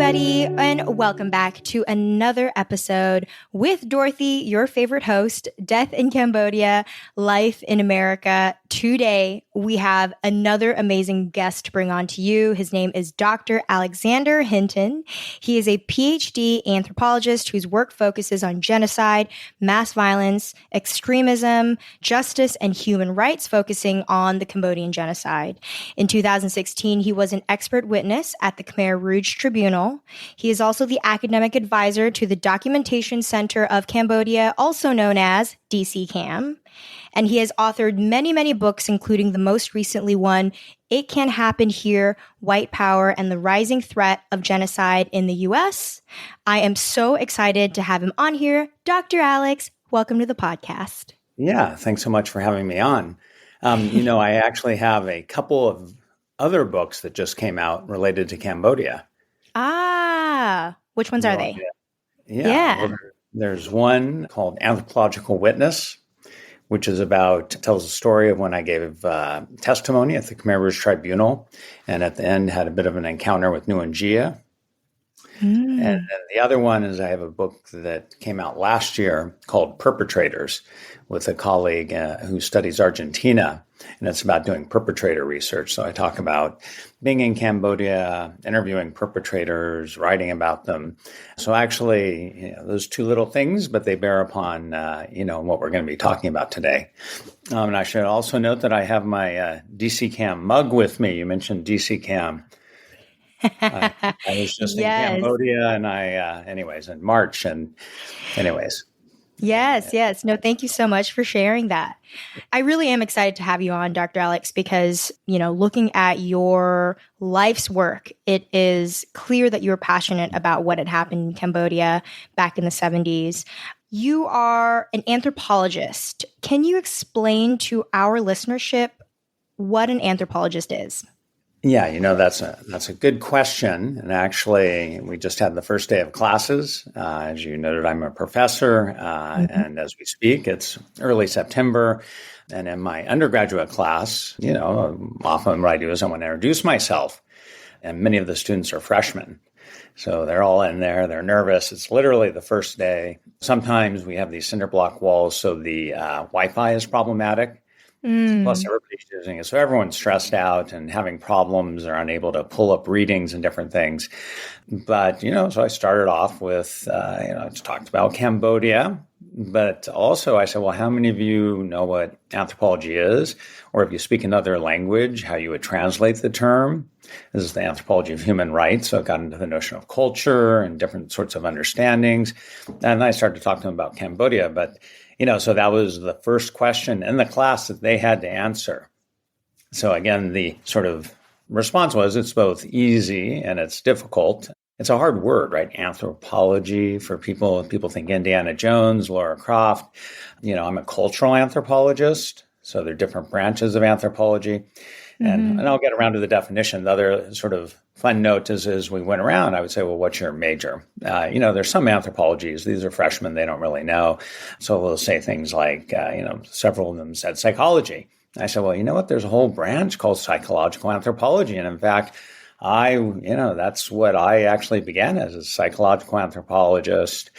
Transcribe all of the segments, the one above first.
everybody, and welcome back to another episode with Dorothy, your favorite host, Death in Cambodia, Life in America. Today, we have another amazing guest to bring on to you. His name is Dr. Alexander Hinton. He is a PhD anthropologist whose work focuses on genocide, mass violence, extremism, justice, and human rights, focusing on the Cambodian genocide. In 2016, he was an expert witness at the Khmer Rouge Tribunal. He is also the academic advisor to the Documentation Center of Cambodia, also known as DCCAM. And he has authored many, many books, including the most recently one, It Can Happen Here, White Power and the Rising Threat of Genocide in the U.S. I am so excited to have him on here. Dr. Alex, welcome to the podcast. Yeah, thanks so much for having me on. I actually have a couple of other books that just came out related to Cambodia. Which ones are they? Yeah. Well, there's one called Anthropological Witness, which tells the story of when I gave testimony at the Khmer Rouge Tribunal, and at the end had a bit of an encounter with Nguyen Gia. And then the other one is I have a book that came out last year called Perpetrators with a colleague who studies Argentina, and it's about doing perpetrator research. So I talk about being in Cambodia, interviewing perpetrators, writing about them. So actually, those two little things, but they bear upon, what we're going to be talking about today. And I should also note that I have my DCCAM mug with me. You mentioned DCCAM. I was just in Cambodia, and in March, Yes. No, thank you so much for sharing that. I really am excited to have you on, Dr. Alex, because, looking at your life's work, it is clear that you're passionate about what had happened in Cambodia back in the 70s. You are an anthropologist. Can you explain to our listenership what an anthropologist is? Yeah, that's a good question. And actually, we just had the first day of classes. As you noted, I'm a professor. And as we speak, it's early September. And in my undergraduate class, often what I do is I want to introduce myself. And many of the students are freshmen. So they're all in there. They're nervous. It's literally the first day. Sometimes we have these cinder block walls, so the Wi-Fi is problematic. Plus, everybody's using it. So everyone's stressed out and having problems. They're unable to pull up readings and different things. But, so I started off with, I talked about Cambodia. But also I said, well, how many of you know what anthropology is? Or if you speak another language, how you would translate the term. This is the anthropology of human rights. So I got into the notion of culture and different sorts of understandings. And I started to talk to them about Cambodia. But so that was the first question in the class that they had to answer. So again, the sort of response was, it's both easy and it's difficult. It's a hard word, right? Anthropology for people think Indiana Jones, Laura Croft. I'm a cultural anthropologist. So there are different branches of anthropology. And I'll get around to the definition. The other sort of fun note is as we went around, I would say, well, what's your major? There's some anthropologies. These are freshmen. They don't really know. So we'll say things like, several of them said psychology. I said, well, you know what? There's a whole branch called psychological anthropology. And in fact, that's what I actually began as a psychological anthropologist.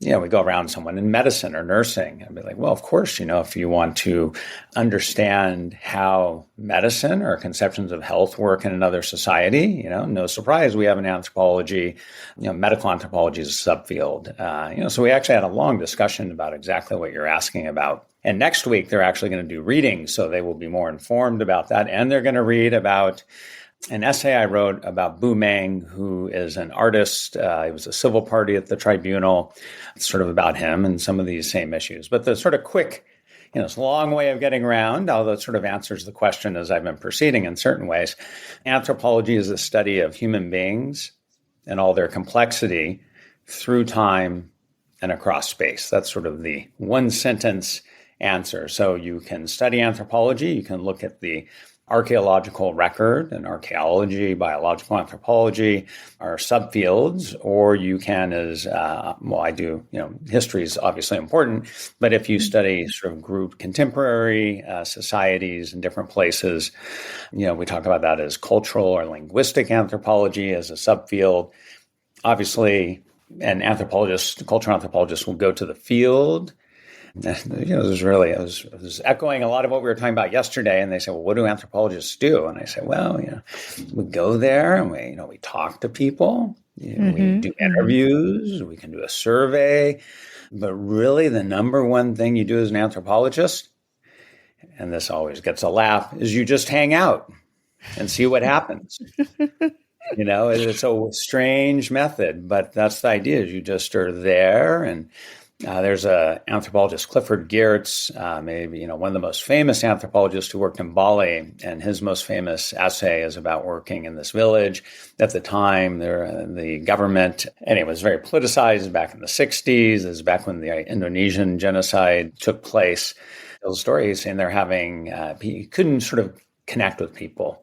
We go around someone in medicine or nursing and be like, well, of course, if you want to understand how medicine or conceptions of health work in another society, no surprise, we have an anthropology, medical anthropology is a subfield. So we actually had a long discussion about exactly what you're asking about. And next week, they're actually going to do readings, so they will be more informed about that. And they're going to read about an essay I wrote about Bu Meng, who is an artist. He was a civil party at the tribunal. It's sort of about him and some of these same issues. But the sort of quick, it's a long way of getting around, although it sort of answers the question as I've been proceeding in certain ways. Anthropology is the study of human beings and all their complexity through time and across space. That's sort of the one sentence answer. So you can study anthropology. You can look at the archaeological record, and archaeology, biological anthropology are subfields, or you can, I do, history is obviously important, but if you study sort of group contemporary societies in different places, we talk about that as cultural or linguistic anthropology as a subfield. obviously, an anthropologist, cultural anthropologist will go to the field. It was echoing a lot of what we were talking about yesterday. And they said, well, what do anthropologists do? And I said, well, we go there and we talk to people. We do interviews. We can do a survey. But really, the number one thing you do as an anthropologist, and this always gets a laugh, is you just hang out and see what happens. It's a strange method, but that's the idea. Is you just are there. And there's a anthropologist, Clifford Geertz, maybe one of the most famous anthropologists who worked in Bali, and his most famous essay is about working in this village. At the time, the government, and it was very politicized back in the 60s. This is back when the Indonesian genocide took place. Those stories, and they're having, he couldn't sort of connect with people.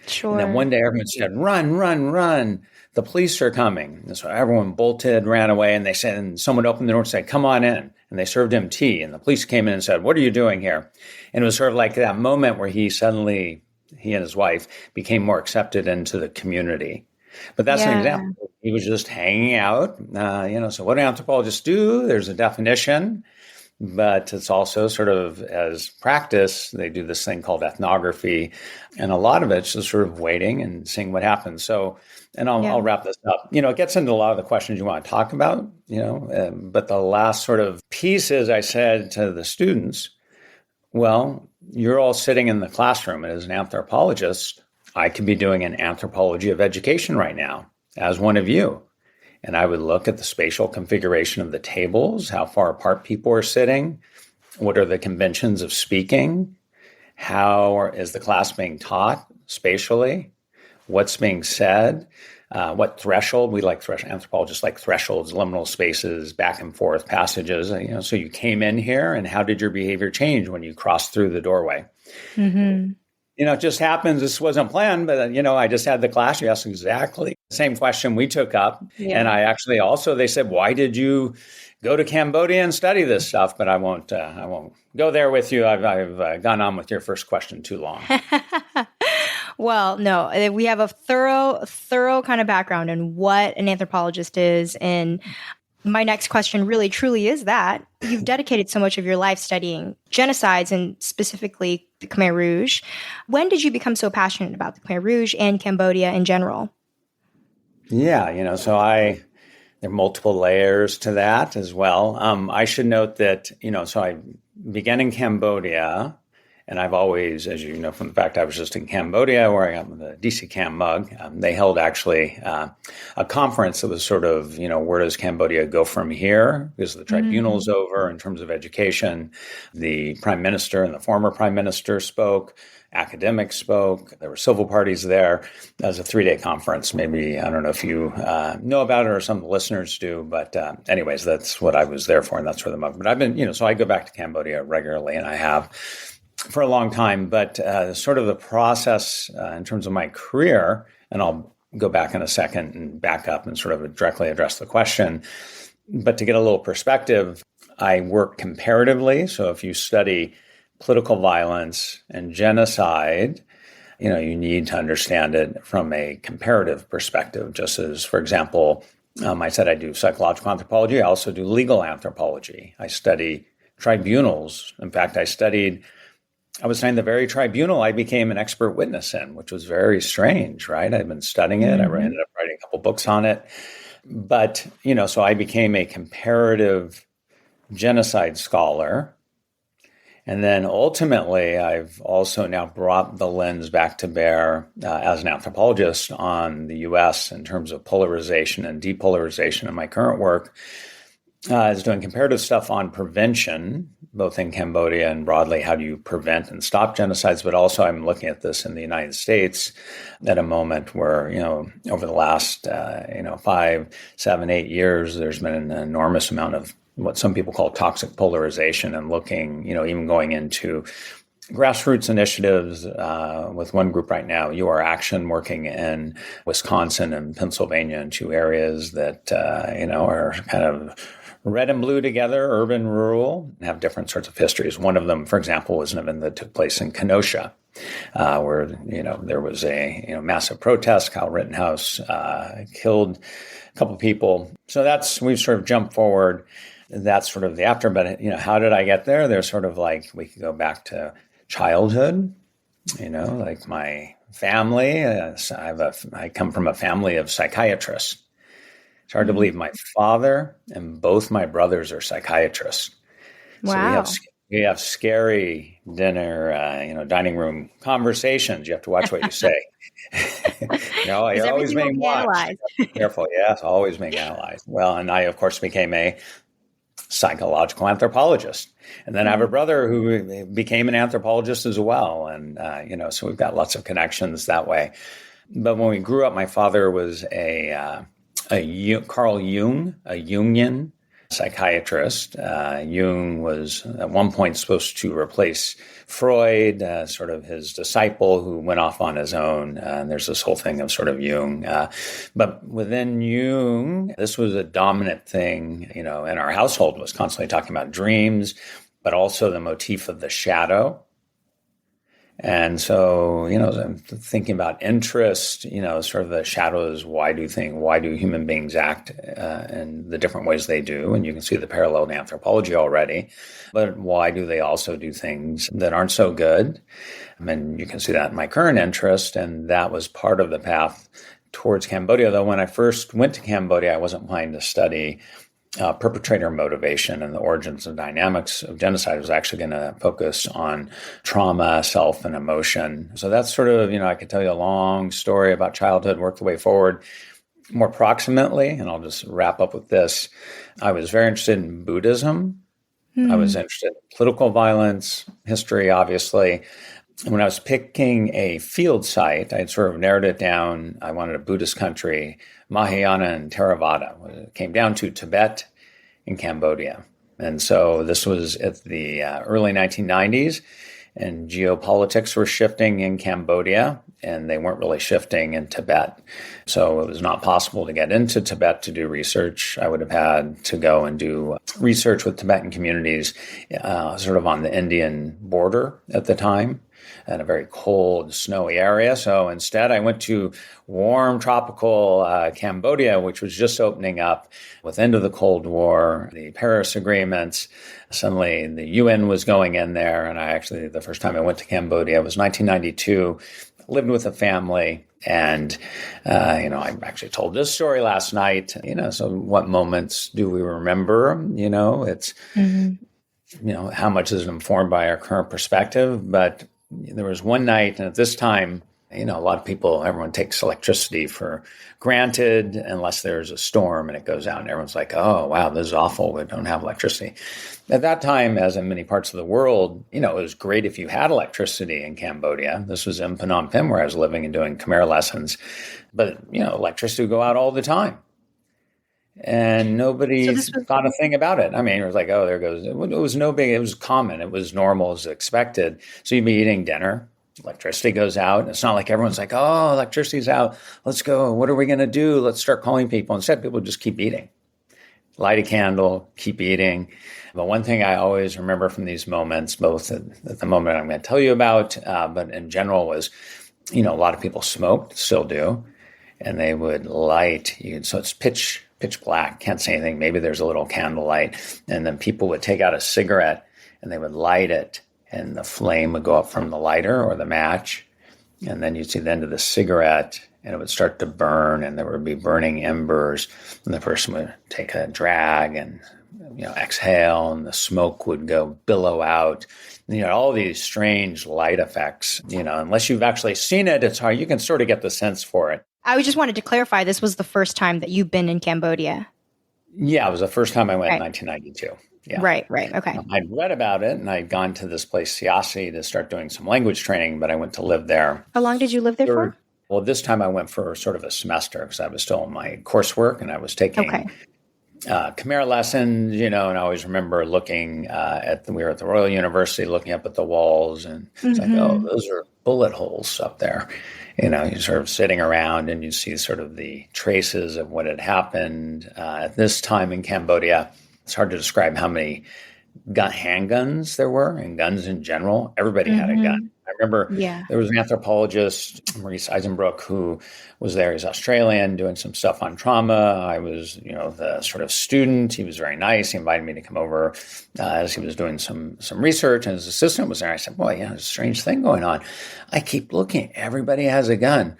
Sure. And then one day everyone said, run, run, run. The police are coming. And so everyone bolted, ran away, and and someone opened the door and said, come on in. And they served him tea. And the police came in and said, what are you doing here? And it was sort of like that moment where he and his wife became more accepted into the community. But that's an example. He was just hanging out. So what do anthropologists do? There's a definition. But it's also sort of as practice, they do this thing called ethnography. And a lot of it's just sort of waiting and seeing what happens. So, and I'll wrap this up. It gets into a lot of the questions you want to talk about, but the last sort of piece is I said to the students, well, you're all sitting in the classroom. And as an anthropologist, I could be doing an anthropology of education right now as one of you. And I would look at the spatial configuration of the tables, how far apart people are sitting, what are the conventions of speaking, how is the class being taught spatially, what's being said, what threshold, anthropologists like thresholds, liminal spaces, back and forth passages. So you came in here and how did your behavior change when you crossed through the doorway? Mm-hmm. It just happens. This wasn't planned, but, I just had the class. You asked exactly the same question we took up. Yeah. And I actually they said, why did you go to Cambodia and study this stuff? But I won't go there with you. I've gone on with your first question too long. Well, no, we have a thorough kind of background in what an anthropologist is. And my next question really, truly is that you've dedicated so much of your life studying genocides and specifically the Khmer Rouge. When did you become so passionate about the Khmer Rouge and Cambodia in general? Yeah, there are multiple layers to that as well. I should note that, so I began in Cambodia. And I've always, as you know from the fact I was just in Cambodia where I got the DC Cam mug, they held actually a conference that was sort of, where does Cambodia go from here? Because the tribunal's over in terms of education. The prime minister and the former prime minister spoke. Academics spoke. There were civil parties there. That was a 3-day conference. Maybe, I don't know if you know about it or some of the listeners do. But anyways, that's what I was there for. And that's where the mug. But I've been, so I go back to Cambodia regularly and I have for a long time, but sort of the process in terms of my career, and I'll go back in a second and back up and sort of directly address the question. But to get a little perspective, I work comparatively. So if you study political violence and genocide, you need to understand it from a comparative perspective. Just as, for example, I said I do psychological anthropology. I also do legal anthropology. I study tribunals. In fact, I was studying the very tribunal I became an expert witness in, which was very strange, right? I'd been studying it. I ended up writing a couple books on it. But, so I became a comparative genocide scholar. And then ultimately, I've also now brought the lens back to bear as an anthropologist on the U.S. in terms of polarization and depolarization in my current work. I was doing comparative stuff on prevention, both in Cambodia and broadly, how do you prevent and stop genocides? But also I'm looking at this in the United States at a moment where, over the last, 5, 7, 8 years, there's been an enormous amount of what some people call toxic polarization and looking, even going into grassroots initiatives with one group right now, UR Action, working in Wisconsin and Pennsylvania in 2 areas that, are kind of red and blue together, urban, rural, and have different sorts of histories. One of them, for example, was an event that took place in Kenosha. where, there was a, massive protest. Kyle Rittenhouse killed a couple of people. So we've sort of jumped forward. That's sort of the after. But, how did I get there? There's sort of like, we could go back to childhood, like my family. I come from a family of psychiatrists. It's hard to believe my father and both my brothers are psychiatrists. Wow. So we have scary dinner, dining room conversations. You have to watch what you say. You're always being watched. Careful, yes, always being analyzed. Well, and I, of course, became a psychological anthropologist. And then I have a brother who became an anthropologist as well. And, so we've got lots of connections that way. But when we grew up, my father was Carl Jung, a Jungian psychiatrist. Jung was at one point supposed to replace Freud, sort of his disciple who went off on his own. And there's this whole thing of sort of Jung. But within Jung, this was a dominant thing, in our household, was constantly talking about dreams, but also the motif of the shadow. And so, I'm thinking about interest, sort of the shadows. Why do human beings act in the different ways they do? And you can see the parallel in anthropology already. But why do they also do things that aren't so good? And you can see that in my current interest. And that was part of the path towards Cambodia. Though when I first went to Cambodia, I wasn't planning to study perpetrator motivation and the origins and dynamics of genocide. Was actually going to focus on trauma, self, and emotion. So that's sort of, I could tell you a long story about childhood, work the way forward. More proximately, and I'll just wrap up with this, I was very interested in Buddhism. I was interested in political violence, history, obviously. When I was picking a field site, I'd sort of narrowed it down. I wanted a Buddhist country, Mahayana and Theravada. It came down to Tibet and Cambodia. And so this was at the early 1990s, and geopolitics were shifting in Cambodia, and they weren't really shifting in Tibet. So it was not possible to get into Tibet to do research. I would have had to go and do research with Tibetan communities sort of on the Indian border at the time, in a very cold, snowy area. So instead, I went to warm, tropical Cambodia, which was just opening up with end of the Cold War, the Paris agreements. Suddenly, the UN was going in there. And the first time I went to Cambodia was 1992, lived with a family. And, I actually told this story last night, so what moments do we remember? It's, how much is informed by our current perspective. But there was one night, and at this time, a lot of everyone takes electricity for granted unless there's a storm and it goes out and everyone's like, oh, wow, this is awful. We don't have electricity. At that time, as in many parts of the world, it was great if you had electricity in Cambodia. This was in Phnom Penh where I was living and doing Khmer lessons. But, electricity would go out all the time. And nobody thought a thing about it. I mean, it was like, oh, there goes. It was no big. It was common. It was normal as expected. So you'd be eating dinner. Electricity goes out. And it's not like everyone's like, oh, electricity's out. Let's go. What are we going to do? Let's start calling people. Instead, people just keep eating. Light a candle, keep eating. But one thing I always remember from these moments, both at the moment I'm going to tell you about, but in general was, a lot of people smoked, still do. And they would light. So it's pitch black, can't see anything. Maybe there's a little candlelight. And then people would take out a cigarette and they would light it, and the flame would go up from the lighter or the match. And then you'd see the end of the cigarette and it would start to burn, and there would be burning embers. And the person would take a drag and, exhale, and the smoke would go billow out. All these strange light effects, unless you've actually seen it, it's hard. You can sort of get the sense for it. I just wanted to clarify, this was the first time that you've been in Cambodia. Yeah, it was the first time I went in 1992. Yeah. Right. Okay. I'd read about it, and I'd gone to this place, Siasi, to start doing some language training, but I went to live there. How long did you live there for? Well, this time I went for sort of a semester because I was still in my coursework, and I was taking Khmer lessons, and I always remember looking we were at the Royal University looking up at the walls, and it's like, oh, those are bullet holes up there. You're sort of sitting around and you see sort of the traces of what had happened at this time in Cambodia. It's hard to describe how many handguns there were and guns in general. Everybody had a gun. I remember Yeah. there was an anthropologist, Maurice Eisenbrook, who was there. He's Australian, doing some stuff on trauma. I was, the sort of student. He was very nice. He invited me to come over as he was doing some research, and his assistant was there. I said, boy, there's a strange thing going on. I keep looking. Everybody has a gun.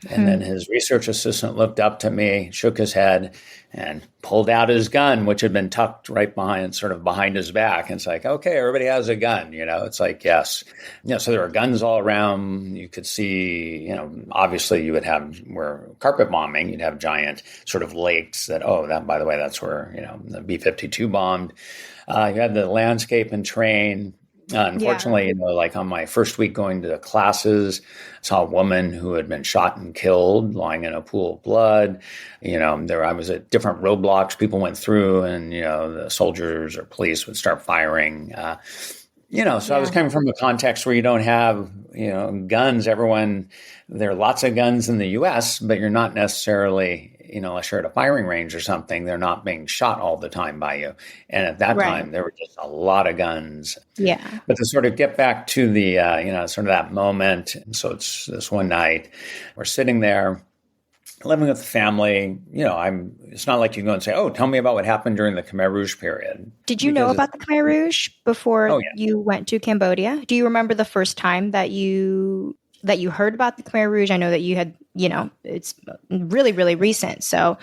And then his research assistant looked up to me, shook his head, and pulled out his gun, which had been tucked right behind his back. And it's like, okay, everybody has a gun, It's like, yes. So there were guns all around. You could see, obviously you would have, where carpet bombing, you'd have giant sort of lakes by the way, that's where, the B-52 bombed. You had the landscape and terrain. Unfortunately, like on my first week going to classes, I saw a woman who had been shot and killed lying in a pool of blood. I was at different roadblocks people went through, and, the soldiers or police would start firing. I was coming from a context where you don't have, guns. There are lots of guns in the U.S., but you're not necessarily, unless you're at a firing range or something, they're not being shot all the time by you. And at that time, there were just a lot of guns. Yeah. But to sort of get back to the, sort of that moment. So it's this one night, we're sitting there, living with the family. It's not like you go and say, oh, tell me about what happened during the Khmer Rouge period. Did you know about the Khmer Rouge before you went to Cambodia? Do you remember the first time that you heard about the Khmer Rouge? I know that you had, it's really, really recent. So,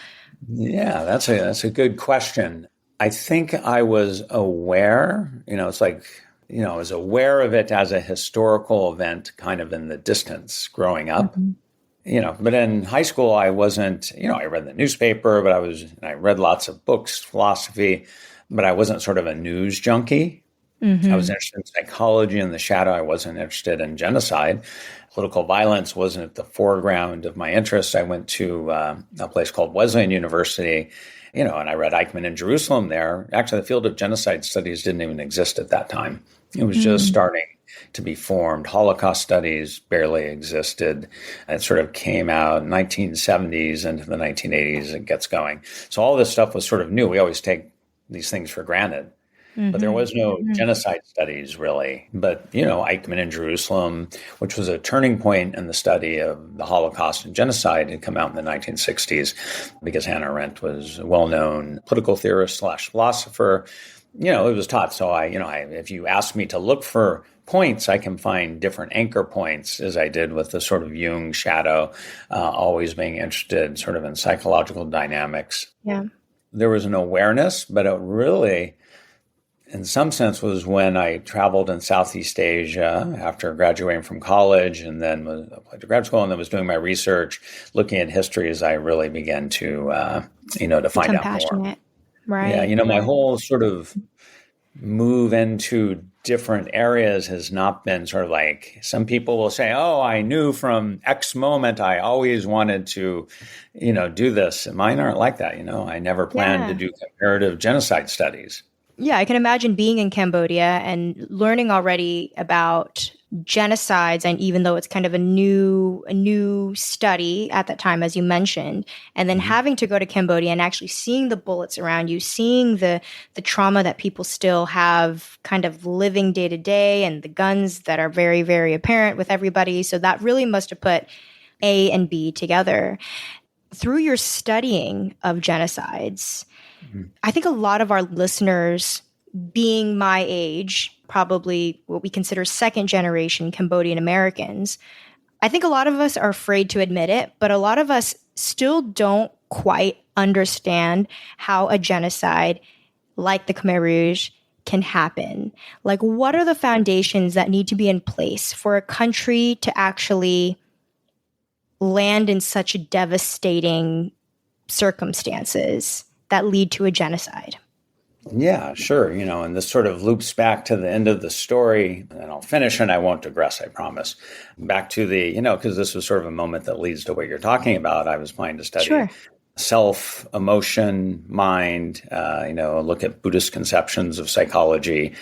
yeah, that's a good question. I think I was aware, it's like, I was aware of it as a historical event kind of in the distance growing up. Mm-hmm. But in high school, I wasn't, I read the newspaper, but I read lots of books, philosophy, but I wasn't sort of a news junkie. Mm-hmm. I was interested in psychology and the shadow. I wasn't interested in genocide. Political violence wasn't at the foreground of my interests. I went to a place called Wesleyan University, and I read Eichmann in Jerusalem there. Actually, the field of genocide studies didn't even exist at that time. It was just starting to be formed. Holocaust studies barely existed. It sort of came out in the 1970s into the 1980s. It gets going. So all this stuff was sort of new. We always take these things for granted. But there was no genocide studies, really. But, Eichmann in Jerusalem, which was a turning point in the study of the Holocaust and genocide, had come out in the 1960s because Hannah Arendt was a well-known political theorist / philosopher. It was taught. So if you ask me to look for points, I can find different anchor points, as I did with the sort of Jung shadow, always being interested sort of in psychological dynamics. Yeah. There was an awareness, but it really, in some sense, was when I traveled in Southeast Asia after graduating from college, and then applied to grad school, and then was doing my research, looking at history, as I really began to, to find out more. Right. Yeah, my whole sort of move into different areas has not been sort of like, some people will say, oh, I knew from X moment I always wanted to, do this. And mine aren't like that. I never planned to do comparative genocide studies. Yeah, I can imagine being in Cambodia and learning already about genocides, and even though it's kind of a new study at that time, as you mentioned, and then having to go to Cambodia and actually seeing the bullets around you, seeing the trauma that people still have kind of living day to day, and the guns that are very, very apparent with everybody. So that really must have put A and B together. Through your studying of genocides, I think a lot of our listeners, being my age, probably what we consider second generation Cambodian Americans, I think a lot of us are afraid to admit it, but a lot of us still don't quite understand how a genocide like the Khmer Rouge can happen. Like, what are the foundations that need to be in place for a country to actually land in such devastating circumstances that lead to a genocide? Yeah, sure. And this sort of loops back to the end of the story, and I'll finish and I won't digress, I promise. Back to the, because this was sort of a moment that leads to what you're talking about. I was planning to study self, emotion, mind, look at Buddhist conceptions of psychology,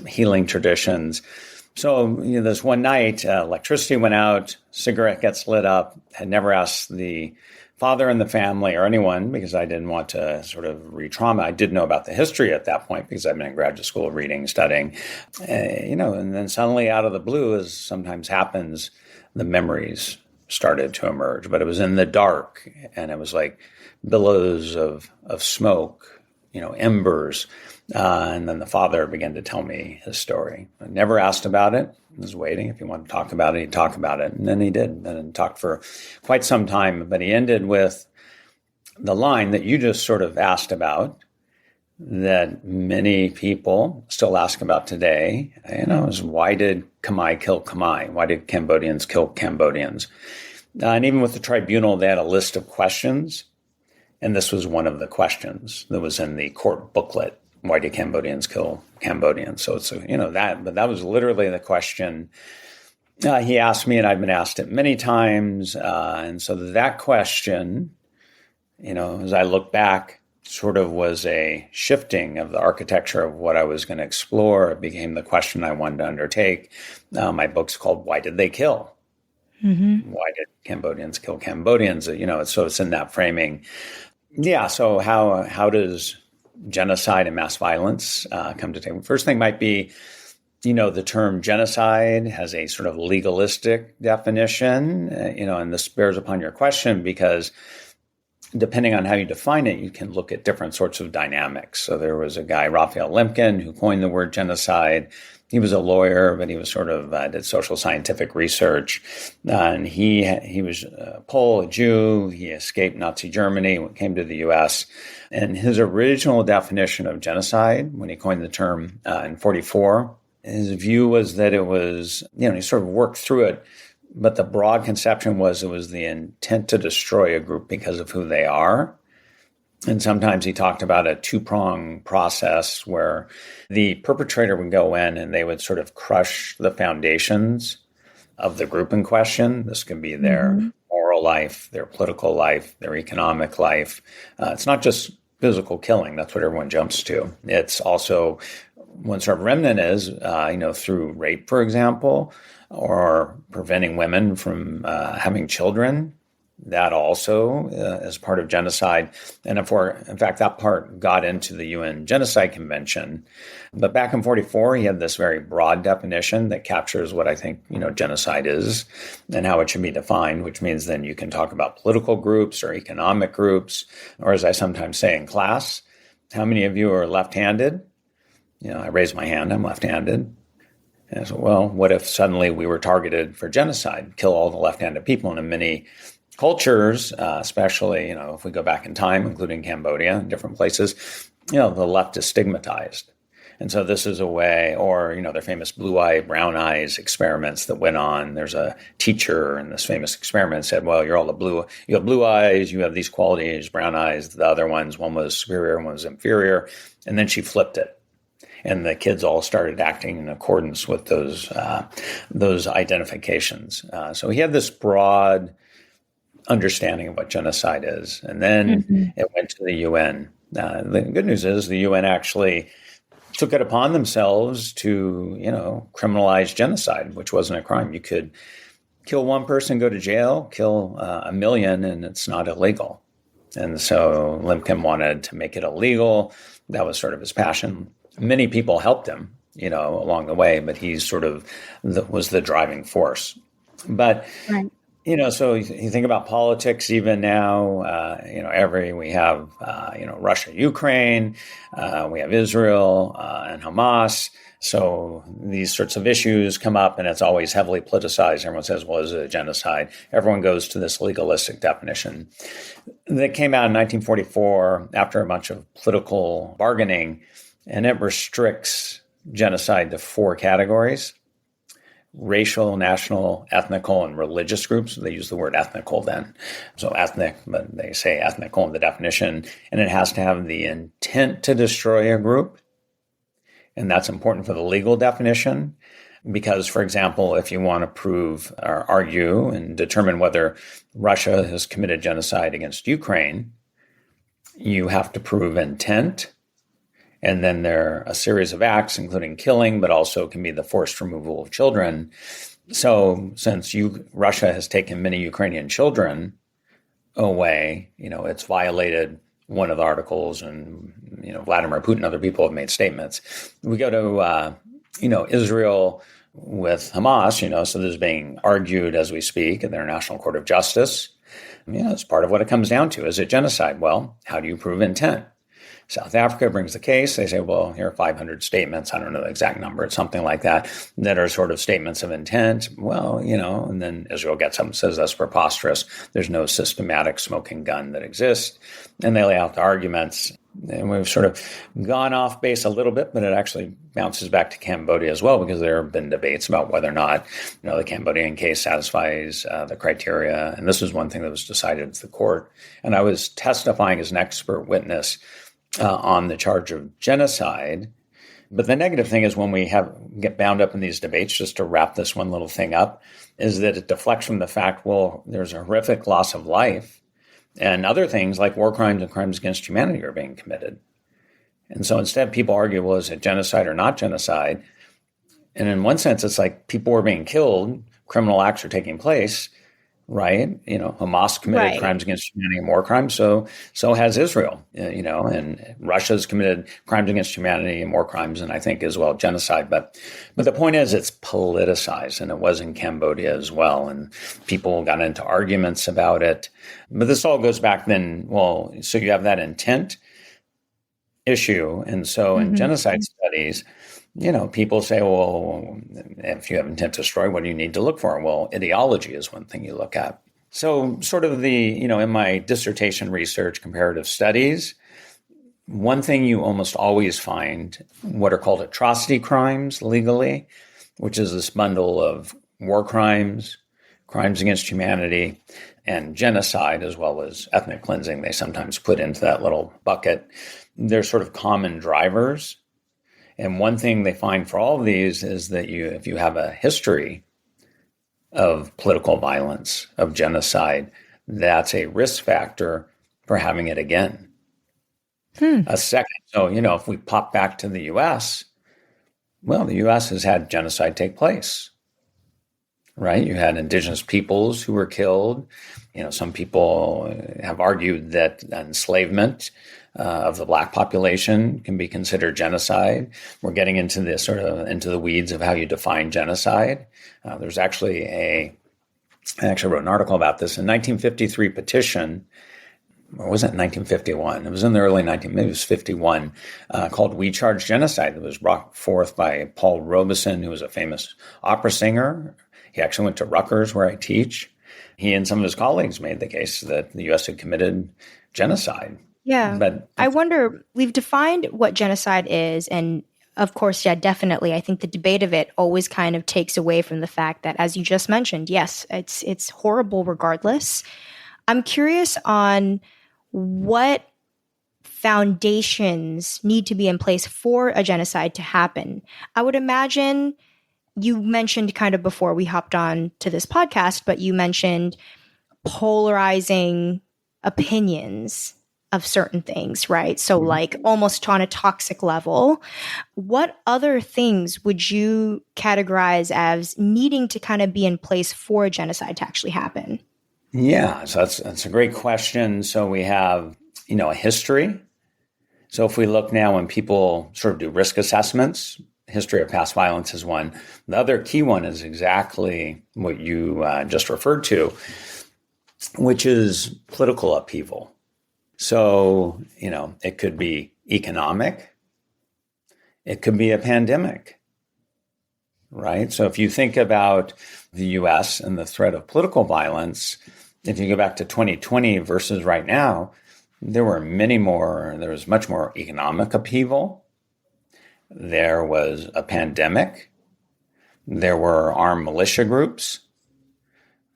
healing traditions. So, this one night, electricity went out, cigarette gets lit up. Had never asked the father in the family or anyone, because I didn't want to sort of re-trauma. I did know about the history at that point because I've been in graduate school reading, studying, and then suddenly out of the blue, as sometimes happens, the memories started to emerge. But it was in the dark, and it was like billows of smoke, embers. And then the father began to tell me his story. I never asked about it. I was waiting. If he wanted to talk about it, he'd talk about it. And then he did. And he talked for quite some time. But he ended with the line that you just sort of asked about, that many people still ask about today, is why did Khmer kill Khmer? Why did Cambodians kill Cambodians? And even with the tribunal, they had a list of questions. And this was one of the questions that was in the court booklet. Why do Cambodians kill Cambodians? So it's, but that was literally the question he asked me, and I've been asked it many times. And so that question, as I look back, sort of was a shifting of the architecture of what I was going to explore. It became the question I wanted to undertake. My book's called Why Did They Kill? Mm-hmm. Why did Cambodians kill Cambodians? So it's in that framing. Yeah. So how does genocide and mass violence come to take? First thing might be, the term genocide has a sort of legalistic definition, and this bears upon your question because depending on how you define it, you can look at different sorts of dynamics. So there was a guy, Raphael Lemkin, who coined the word genocide. He was a lawyer, but he was sort of did social scientific research. And he was a Pole, a Jew. He escaped Nazi Germany, came to the U.S. And his original definition of genocide, when he coined the term in 1944, his view was that it was, he sort of worked through it. But the broad conception was it was the intent to destroy a group because of who they are. And sometimes he talked about a two-pronged process where the perpetrator would go in and they would sort of crush the foundations of the group in question. This could be their moral life, their political life, their economic life. It's not just physical killing. That's what everyone jumps to. It's also one sort of remnant is, through rape, for example, or preventing women from having children. That also is part of genocide. And in fact, that part got into the UN Genocide Convention. But back in 1944, he had this very broad definition that captures what I think, genocide is and how it should be defined, which means then you can talk about political groups or economic groups, or as I sometimes say in class, how many of you are left-handed? I raise my hand, I'm left-handed. And I said, well, what if suddenly we were targeted for genocide, kill all the left-handed people? And in many cultures, especially, if we go back in time, including Cambodia and different places, the left is stigmatized. And so this is a way, or, their famous blue eye, brown eyes experiments that went on. There's a teacher in this famous experiment said, well, you have blue eyes, you have these qualities, brown eyes, the other ones, one was superior, one was inferior. And then she flipped it. And the kids all started acting in accordance with those identifications. So he had this broad understanding of what genocide is. And then it went to the UN. The good news is the UN actually took it upon themselves to, criminalize genocide, which wasn't a crime. You could kill one person, go to jail, kill 1 million, and it's not illegal. And so Lemkin wanted to make it illegal. That was sort of his passion. Many people helped him, along the way, but he sort of was the driving force. But, right. So you think about politics even now, we have, Russia, Ukraine, we have Israel and Hamas. So these sorts of issues come up and it's always heavily politicized. Everyone says, well, is it a genocide? Everyone goes to this legalistic definition that came out in 1944 after a bunch of political bargaining. And it restricts genocide to 4 categories: racial, national, ethnical, and religious groups. They use the word ethnical then. So ethnic, but they say ethnical in the definition. And it has to have the intent to destroy a group. And that's important for the legal definition. Because, for example, if you want to prove or argue and determine whether Russia has committed genocide against Ukraine, you have to prove intent. And then there are a series of acts, including killing, but also can be the forced removal of children. So since Russia has taken many Ukrainian children, away. It's violated one of the articles, and Vladimir Putin and other people have made statements. We go to Israel with Hamas, so this is being argued as we speak in the International Court of Justice. It's part of what it comes down to. Is it genocide? Well, how do you prove intent? South Africa brings the case. They say, well, here are 500 statements. I don't know the exact number. It's something like that are sort of statements of intent. Well, and then Israel gets up and says that's preposterous. There's no systematic smoking gun that exists. And they lay out the arguments. And we've sort of gone off base a little bit, but it actually bounces back to Cambodia as well, because there have been debates about whether or not, the Cambodian case satisfies the criteria. And this was one thing that was decided at the court. And I was testifying as an expert witness on the charge of genocide. But the negative thing is when we get bound up in these debates, just to wrap this one little thing up, is that it deflects from the fact, well, there's a horrific loss of life, and other things like war crimes and crimes against humanity are being committed. And so instead, people argue, well, is it genocide or not genocide? And in one sense, it's like people were being killed, criminal acts are taking place, right? Hamas committed crimes against humanity and war crimes. So has Israel, and Russia's committed crimes against humanity and war crimes, and I think as well genocide. But the point is, it's politicized, and it was in Cambodia as well. And people got into arguments about it. But this all goes back then. Well, so you have that intent issue, and so in genocide studies, people say, well, if you have intent to destroy, what do you need to look for? Well, ideology is one thing you look at. So sort of in my dissertation research, comparative studies, one thing you almost always find what are called atrocity crimes legally, which is this bundle of war crimes, crimes against humanity, and genocide, as well as ethnic cleansing. They sometimes put into that little bucket. They're sort of common drivers. And one thing they find for all of these is that if you have a history of political violence, of genocide, that's a risk factor for having it again. A second. So, if we pop back to the U.S., well, the U.S. has had genocide take place, right? You had indigenous peoples who were killed. Some people have argued that enslavement of the Black population can be considered genocide. We're getting into into the weeds of how you define genocide. There's actually I actually wrote an article about this in 1953 petition, or was it 1951? It was in the early maybe it was 51, called "We Charge Genocide." It was brought forth by Paul Robeson, who was a famous opera singer. He actually went to Rutgers, where I teach. He and some of his colleagues made the case that the U.S. had committed genocide. Yeah. But I wonder, we've defined what genocide is. And of course, yeah, definitely. I think the debate of it always kind of takes away from the fact that, as you just mentioned, yes, it's horrible regardless. I'm curious on what foundations need to be in place for a genocide to happen. I would imagine you mentioned kind of before we hopped on to this podcast, but you mentioned polarizing opinions of certain things, right? So like almost on a toxic level. What other things would you categorize as needing to kind of be in place for a genocide to actually happen? Yeah, so that's a great question. So we have, a history. So if we look now when people sort of do risk assessments, history of past violence is one. The other key one is exactly what you just referred to, which is political upheaval. So, it could be economic. It could be a pandemic, right? So if you think about the U.S. and the threat of political violence, if you go back to 2020 versus right now, there was much more economic upheaval. There was a pandemic. There were armed militia groups.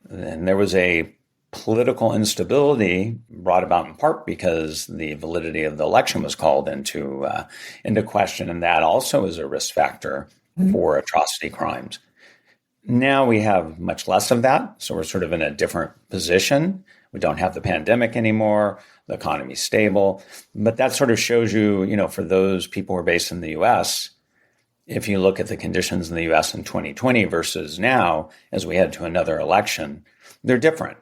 And there was a political instability brought about in part because the validity of the election was called into question, and that also is a risk factor for atrocity crimes. Now we have much less of that, so we're sort of in a different position. We don't have the pandemic anymore. The economy's stable, but that sort of shows you, for those people who are based in the U.S., if you look at the conditions in the U.S. in 2020 versus now, as we head to another election, they're different.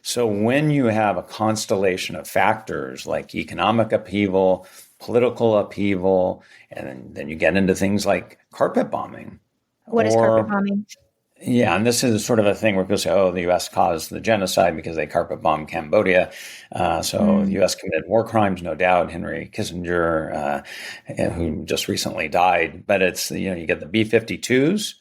So when you have a constellation of factors like economic upheaval, political upheaval, and then you get into things like carpet bombing, What is carpet or bombing? yeah, and this is sort of a thing where people say, oh, the U.S. caused the genocide because they carpet bombed Cambodia. So the U.S. committed war crimes, no doubt. Henry Kissinger, who just recently died. But it's, you get the B-52s.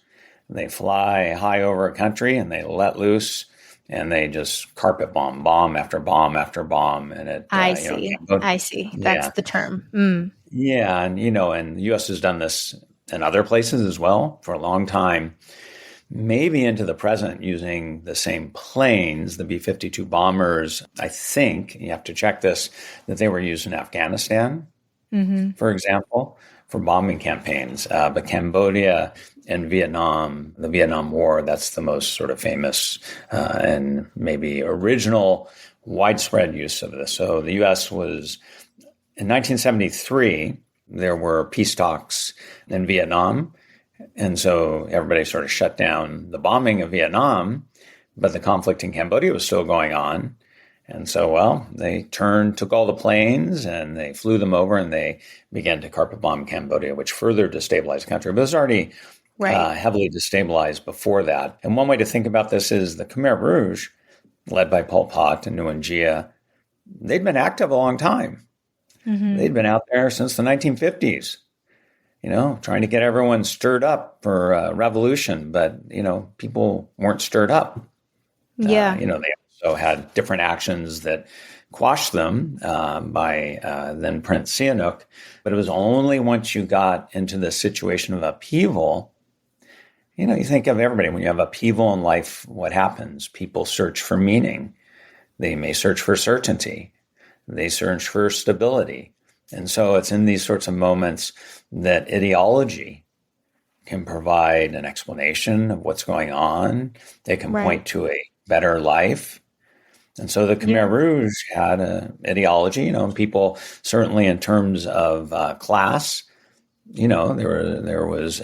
They fly high over a country and they let loose and they just carpet bomb after bomb after bomb. And it, I see. I see. That's yeah. the term. Yeah. And, and the U.S. has done this in other places as well for a long time. Maybe into the present using the same planes, the B-52 bombers. I think, you have to check this, that they were used in Afghanistan, for example, for bombing campaigns. But Cambodia and Vietnam, the Vietnam War, that's the most sort of famous and maybe original widespread use of this. So the U.S. was, in 1973, there were peace talks in Vietnam. And so everybody sort of shut down the bombing of Vietnam, but the conflict in Cambodia was still going on. And so, they took all the planes and they flew them over and they began to carpet bomb Cambodia, which further destabilized the country. But it was already heavily destabilized before that. And one way to think about this is the Khmer Rouge, led by Pol Pot and Nguyen Gia, they'd been active a long time. They'd been out there since the 1950s. Trying to get everyone stirred up for revolution, but, people weren't stirred up. They also had different actions that quashed them by then Prince Sihanouk. But it was only once you got into the situation of upheaval, you think of everybody. When you have upheaval in life, what happens? People search for meaning. They may search for certainty. They search for stability. And so it's in these sorts of moments that ideology can provide an explanation of what's going on. They can point to a better life. And so the Khmer Rouge had an ideology, people certainly in terms of class, there was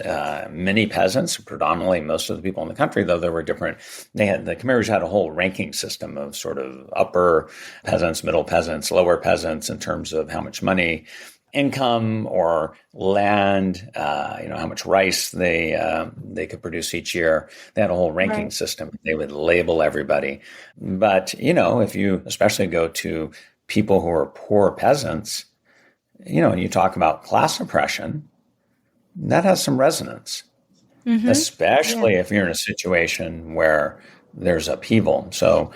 many peasants, predominantly most of the people in the country, though there were different. The Khmer Rouge had a whole ranking system of sort of upper peasants, middle peasants, lower peasants in terms of how much money, income, or land, how much rice they could produce each year. They had a whole ranking system. They would label everybody. But if you especially go to people who are poor peasants, and you talk about class oppression, that has some resonance, especially if you're in a situation where there's upheaval. So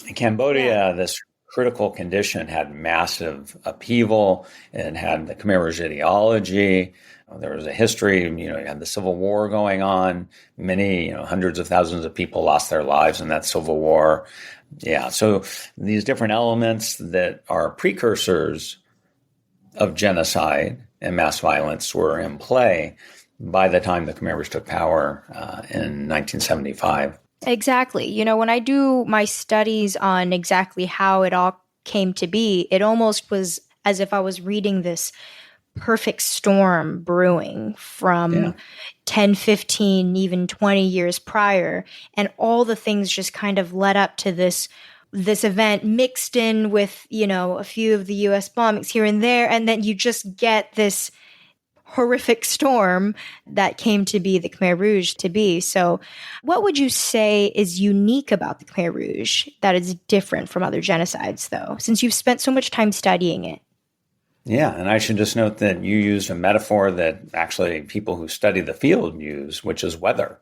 in Cambodia, this critical condition had massive upheaval. It had the Khmer Rouge ideology. There was a history, you had the Civil War going on. Many, hundreds of thousands of people lost their lives in that Civil War. Yeah, so these different elements that are precursors of genocide and mass violence were in play by the time the Khmer Rouge took power in 1975. Exactly. When I do my studies on exactly how it all came to be, it almost was as if I was reading this perfect storm brewing from 10, 15, even 20 years prior. And all the things just kind of led up to this event mixed in with, a few of the U.S. bombings here and there. And then you just get this horrific storm that came to be the Khmer Rouge to be. So what would you say is unique about the Khmer Rouge that is different from other genocides, though, since you've spent so much time studying it? Yeah, and I should just note that you used a metaphor that actually people who study the field use, which is weather.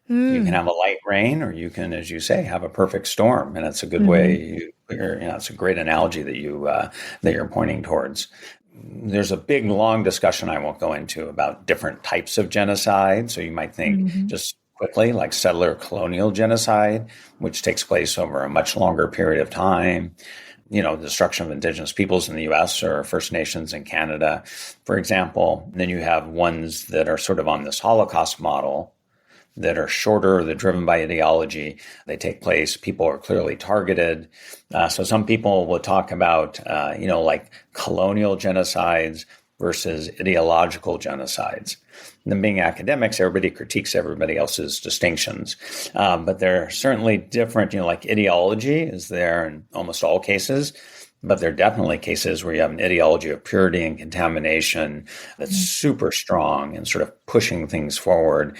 You can have a light rain, or you can, as you say, have a perfect storm, and it's a good way. It's a great analogy that you're pointing towards. There's a big, long discussion I won't go into about different types of genocide. So you might think just quickly, like settler colonial genocide, which takes place over a much longer period of time. The destruction of indigenous peoples in the U.S. or First Nations in Canada, for example. Then you have ones that are sort of on this Holocaust model, that are shorter, they're driven by ideology. They take place, people are clearly targeted. So some people will talk about, like colonial genocides versus ideological genocides. And then being academics, everybody critiques everybody else's distinctions. But they're certainly different. Like ideology is there in almost all cases. But there are definitely cases where you have an ideology of purity and contamination that's super strong and sort of pushing things forward.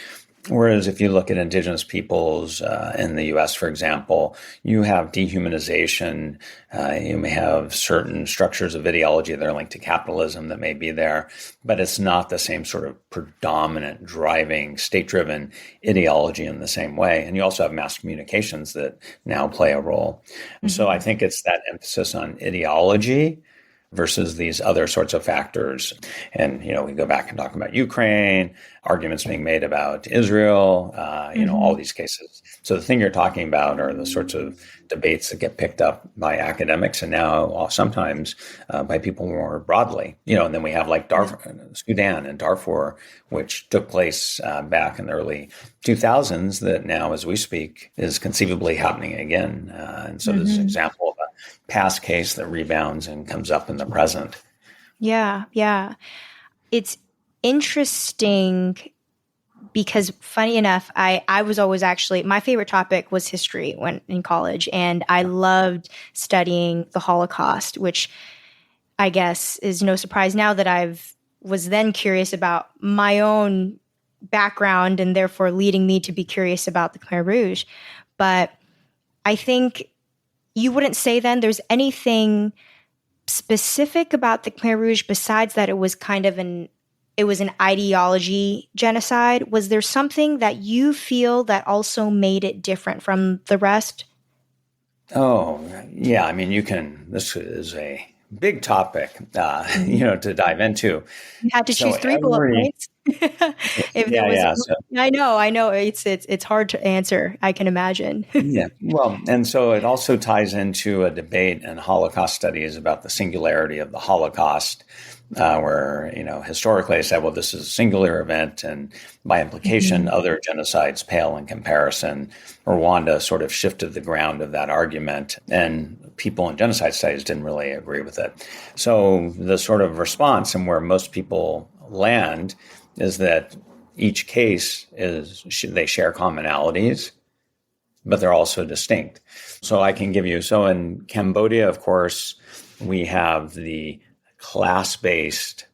Whereas if you look at indigenous peoples in the U.S., for example, you have dehumanization. You may have certain structures of ideology that are linked to capitalism that may be there, but it's not the same sort of predominant driving state-driven ideology in the same way. And you also have mass communications that now play a role. So I think it's that emphasis on ideology versus these other sorts of factors. And, we go back and talk about Ukraine, arguments being made about Israel, all these cases. So the thing you're talking about are the sorts of debates that get picked up by academics and now sometimes by people more broadly. And then we have like Sudan and Darfur, which took place back in the early 2000s that now, as we speak, is conceivably happening again. And so there's an example of a past case that rebounds and comes up in the present. Yeah. It's interesting because, funny enough, I was always my favorite topic was history when in college, and I loved studying the Holocaust, which I guess is no surprise now that was then curious about my own background and therefore leading me to be curious about the Khmer Rouge. But I think you wouldn't say then there's anything specific about the Khmer Rouge besides that it was kind of an ideology genocide. Was there something that you feel that also made it different from the rest? Oh, yeah. This is a big topic, to dive into. You had to choose three bullet points. I know. It's hard to answer. I can imagine. Yeah. Well, and so it also ties into a debate in Holocaust studies about the singularity of the Holocaust, where, historically I said, well, this is a singular event, and by implication, other genocides pale in comparison. Rwanda sort of shifted the ground of that argument, and people in genocide studies didn't really agree with it. So the sort of response and where most people land is that each case they share commonalities, but they're also distinct. So I can give you, in Cambodia, of course, we have the class-based,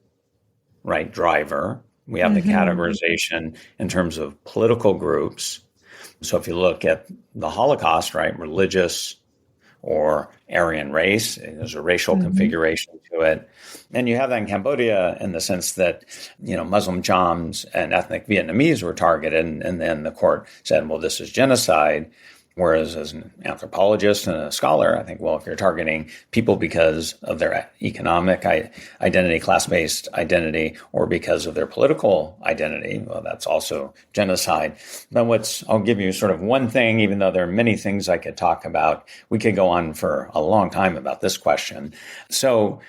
driver. We have the categorization in terms of political groups. So if you look at the Holocaust, religious or Aryan race, there's a racial configuration to it. And you have that in Cambodia in the sense that, Muslim Chams and ethnic Vietnamese were targeted. And then the court said, well, this is genocide. Whereas as an anthropologist and a scholar, I think, well, if you're targeting people because of their economic identity, class-based identity, or because of their political identity, well, that's also genocide. But I'll give you sort of one thing, even though there are many things I could talk about. We could go on for a long time about this question. So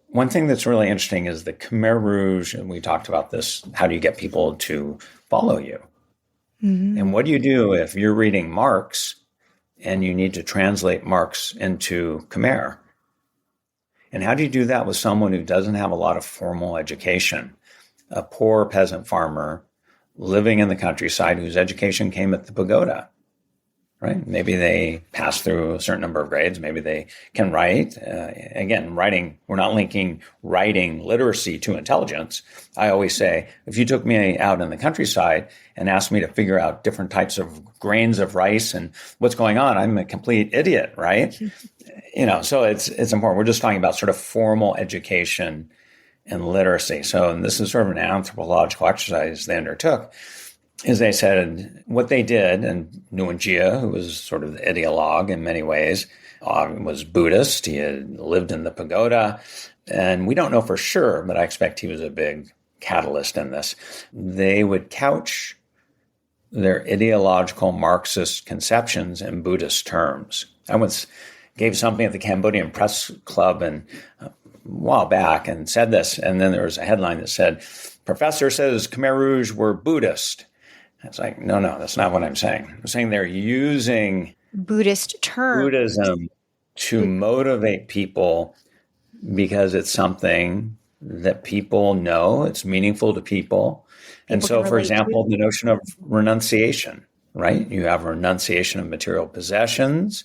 one thing that's really interesting is the Khmer Rouge, and we talked about this, how do you get people to follow you? And what do you do if you're reading Marx and you need to translate Marx into Khmer? And how do you do that with someone who doesn't have a lot of formal education? A poor peasant farmer living in the countryside whose education came at the pagoda, right? Maybe they pass through a certain number of grades. Maybe they can write. Again, writing, we're not linking writing literacy to intelligence. I always say, if you took me out in the countryside and asked me to figure out different types of grains of rice and what's going on, I'm a complete idiot, right? So it's important. We're just talking about sort of formal education and literacy. So this is sort of an anthropological exercise they undertook. Is they said what they did, and Nguyen Jia, who was sort of the ideologue in many ways, was Buddhist. He had lived in the pagoda, and we don't know for sure, but I expect he was a big catalyst in this. They would couch their ideological Marxist conceptions in Buddhist terms. I once gave something at the Cambodian Press Club a while back and said this, and then there was a headline that said, "Professor says Khmer Rouge were Buddhist." It's like, no, that's not what I'm saying. I'm saying they're using Buddhist terms, Buddhism to motivate people because it's something that people know, it's meaningful to people. And People so, can for relate example, to. the notion of renunciation, right? You have renunciation of material possessions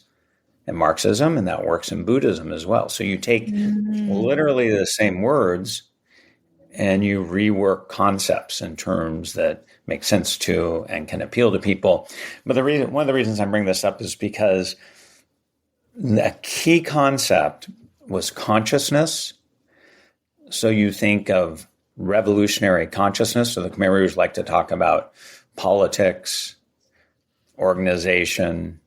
in Marxism, and that works in Buddhism as well. So you take Mm. literally the same words and you rework concepts in terms that make sense to and can appeal to people. But one of the reasons I bring this up is because the key concept was consciousness. So you think of revolutionary consciousness. So the Khmer Rouge like to talk about politics, organization,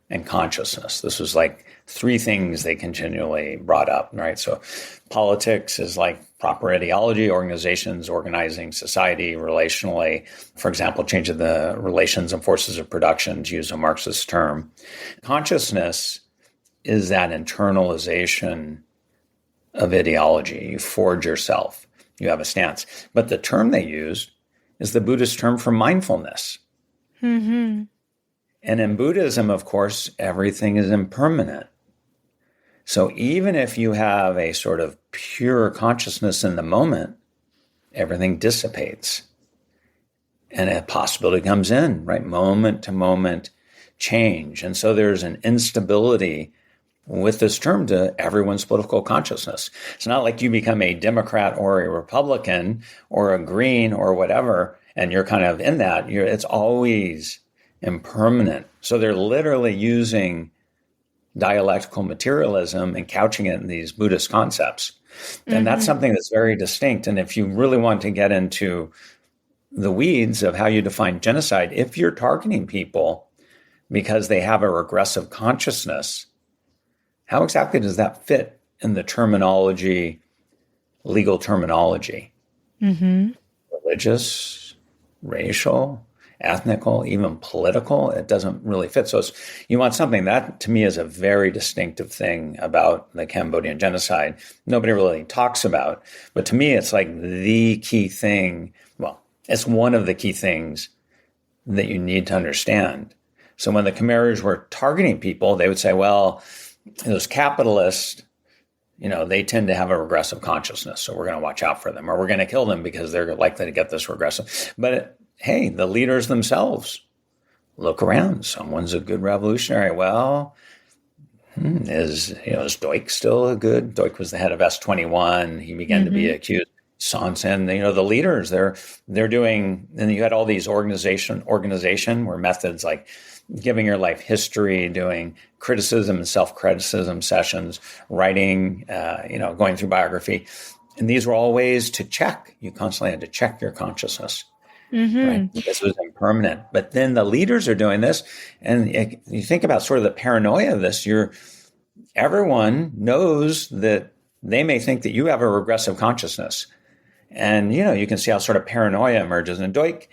and consciousness. This was like three things they continually brought up, right? So politics is like proper ideology, organizations organizing society relationally, for example, changing the relations and forces of production, to use a Marxist term. Consciousness is that internalization of ideology. You forge yourself, you have a stance. But the term they used is the Buddhist term for mindfulness. Mm-hmm. And in Buddhism, of course, everything is impermanent. So even if you have a sort of pure consciousness in the moment, everything dissipates. And a possibility comes in, right? Moment to moment change. And so there's an instability with this term to everyone's political consciousness. It's not like you become a Democrat or a Republican or a Green or whatever, and you're kind of in that. It's always impermanent. So they're literally using dialectical materialism and couching it in these Buddhist concepts. And that's something that's very distinct. And if you really want to get into the weeds of how you define genocide, if you're targeting people because they have a regressive consciousness, how exactly does that fit in the terminology, legal terminology? Mm-hmm. Religious, racial, ethnical, even political, it doesn't really fit. So you want something that, to me, is a very distinctive thing about the Cambodian genocide. Nobody really talks about, but to me, it's like the key thing. Well, it's one of the key things that you need to understand. So when the Khmer Rouge were targeting people, they would say, well, those capitalists, they tend to have a regressive consciousness, so we're going to watch out for them, or we're going to kill them because they're likely to get this regressive. But hey, the leaders themselves, look around. Someone's a good revolutionary. Well, is Doik still a good? Doik was the head of S21. He began to be accused. Son Sen, the leaders, they're doing, and you had all these organization where methods like giving your life history, doing criticism and self-criticism sessions, writing, going through biography. And these were all ways to check. You constantly had to check your consciousness. Right? This was impermanent. But then the leaders are doing this. And you think about sort of the paranoia of this. Everyone knows that they may think that you have a regressive consciousness. And, you can see how sort of paranoia emerges. And Doik,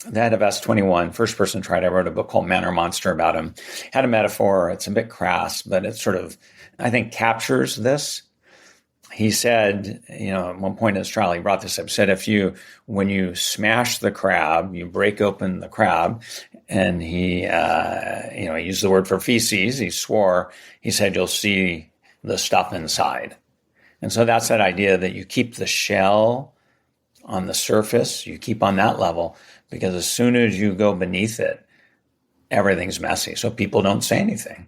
the head of S21, first person tried. I wrote a book called Man or Monster about him. Had a metaphor. It's a bit crass, but it sort of, I think, captures this. He said, at one point in his trial, he brought this up. He said, when you smash the crab, you break open the crab, and he used the word for feces. He swore. He said, you'll see the stuff inside. And so that's that idea that you keep the shell on the surface, you keep on that level, because as soon as you go beneath it, everything's messy. So people don't say anything.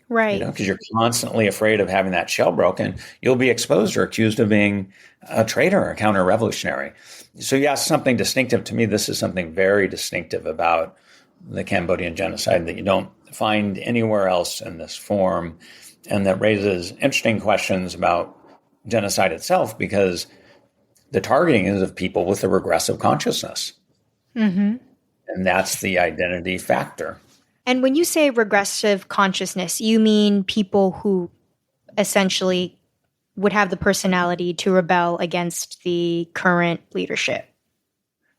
Right. Because you're constantly afraid of having that shell broken. You'll be exposed or accused of being a traitor or counter-revolutionary. So yes, something distinctive. To me, this is something very distinctive about the Cambodian genocide that you don't find anywhere else in this form, and that raises interesting questions about genocide itself, because the targeting is of people with a regressive consciousness. And that's the identity factor. And when you say regressive consciousness, you mean people who essentially would have the personality to rebel against the current leadership?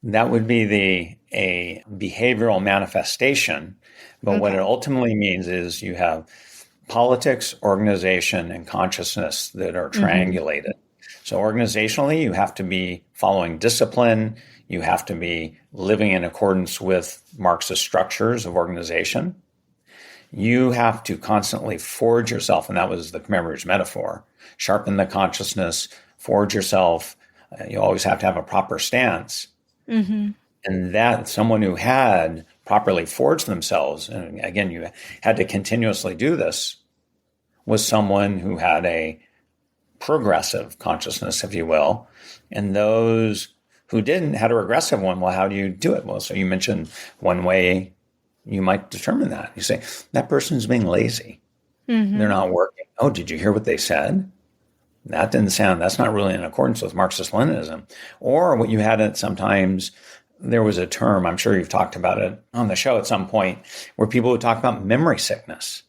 That would be a behavioral manifestation. But what it ultimately means is you have politics, organization, and consciousness that are triangulated. So organizationally, you have to be following discipline. You have to be living in accordance with Marxist structures of organization. You have to constantly forge yourself, and that was the Khmer Rouge metaphor, sharpen the consciousness, forge yourself. You always have to have a proper stance. Mm-hmm. And that someone who had properly forged themselves, and again, you had to continuously do this, was someone who had a progressive consciousness, if you will. And those who didn't had a regressive one. Well, how do you do it? Well, so you mentioned one way you might determine that. You say, that person's being lazy. Mm-hmm. They're not working. Oh, did you hear what they said? That's not really in accordance with Marxist-Leninism. Or what you had at sometimes, there was a term, I'm sure you've talked about it on the show at some point, where people would talk about memory sickness.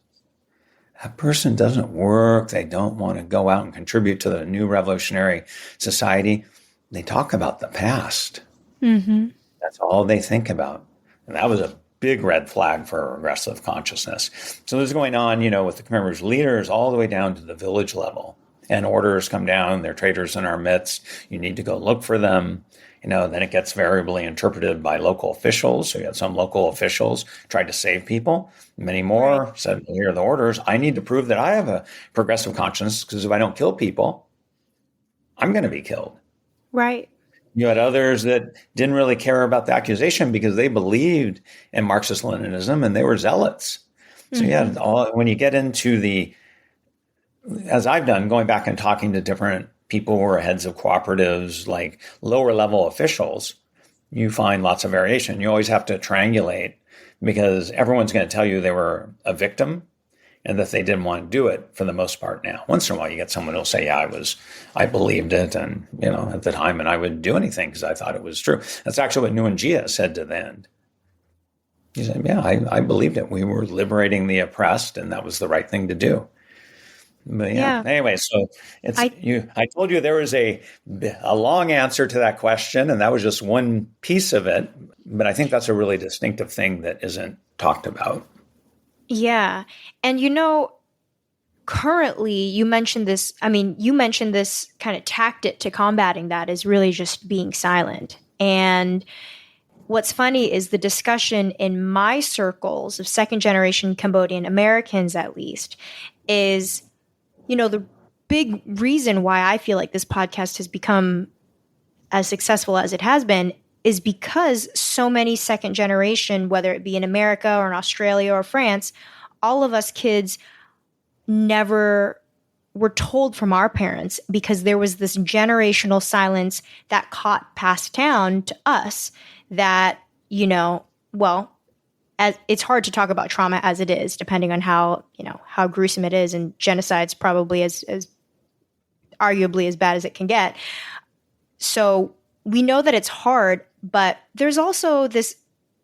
A person doesn't work. They don't want to go out and contribute to the new revolutionary society. They talk about the past. Mm-hmm. That's all they think about. And that was a big red flag for regressive consciousness. So this is going on, with the Khmer Rouge leaders all the way down to the village level. And orders come down. They're traitors in our midst. You need to go look for them. Then it gets variably interpreted by local officials. So you had some local officials tried to save people. Many more said, here are the orders. I need to prove that I have a progressive conscience, because if I don't kill people, I'm going to be killed. Right. You had others that didn't really care about the accusation because they believed in Marxist-Leninism and they were zealots. So when you get into as I've done, going back and talking to different people who are heads of cooperatives, like lower level officials, you find lots of variation. You always have to triangulate, because everyone's going to tell you they were a victim and that they didn't want to do it for the most part. Now, once in a while, you get someone who'll say, yeah, I believed it. And, at the time, and I wouldn't do anything because I thought it was true. That's actually what Nguyen Gia said to the end. He said, yeah, I believed it. We were liberating the oppressed, and that was the right thing to do. But anyway, so I told you there was a long answer to that question, and that was just one piece of it. But I think that's a really distinctive thing that isn't talked about. Yeah. And currently you mentioned this kind of tactic to combating that is really just being silent. And what's funny is the discussion in my circles of second generation Cambodian Americans, at least, is the big reason why I feel like this podcast has become as successful as it has been is because so many second generation, whether it be in America or in Australia or France, all of us kids never were told from our parents, because there was this generational silence that caught passed down to us that, as it's hard to talk about trauma as it is, depending on how gruesome it is, and genocide's probably as arguably as bad as it can get. So we know that it's hard, but there's also this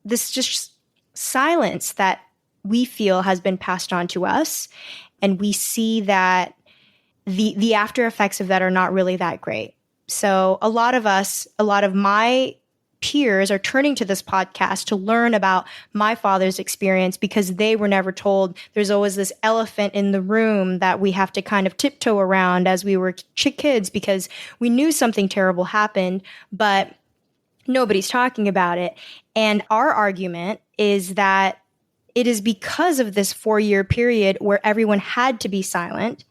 just silence that we feel has been passed on to us, and we see that the after effects of that are not really that great. So a lot of my peers are turning to this podcast to learn about my father's experience, because they were never told. There's always this elephant in the room that we have to kind of tiptoe around as we were kids, because we knew something terrible happened, but nobody's talking about it. And our argument is that it is because of this 4-year period where everyone had to be silent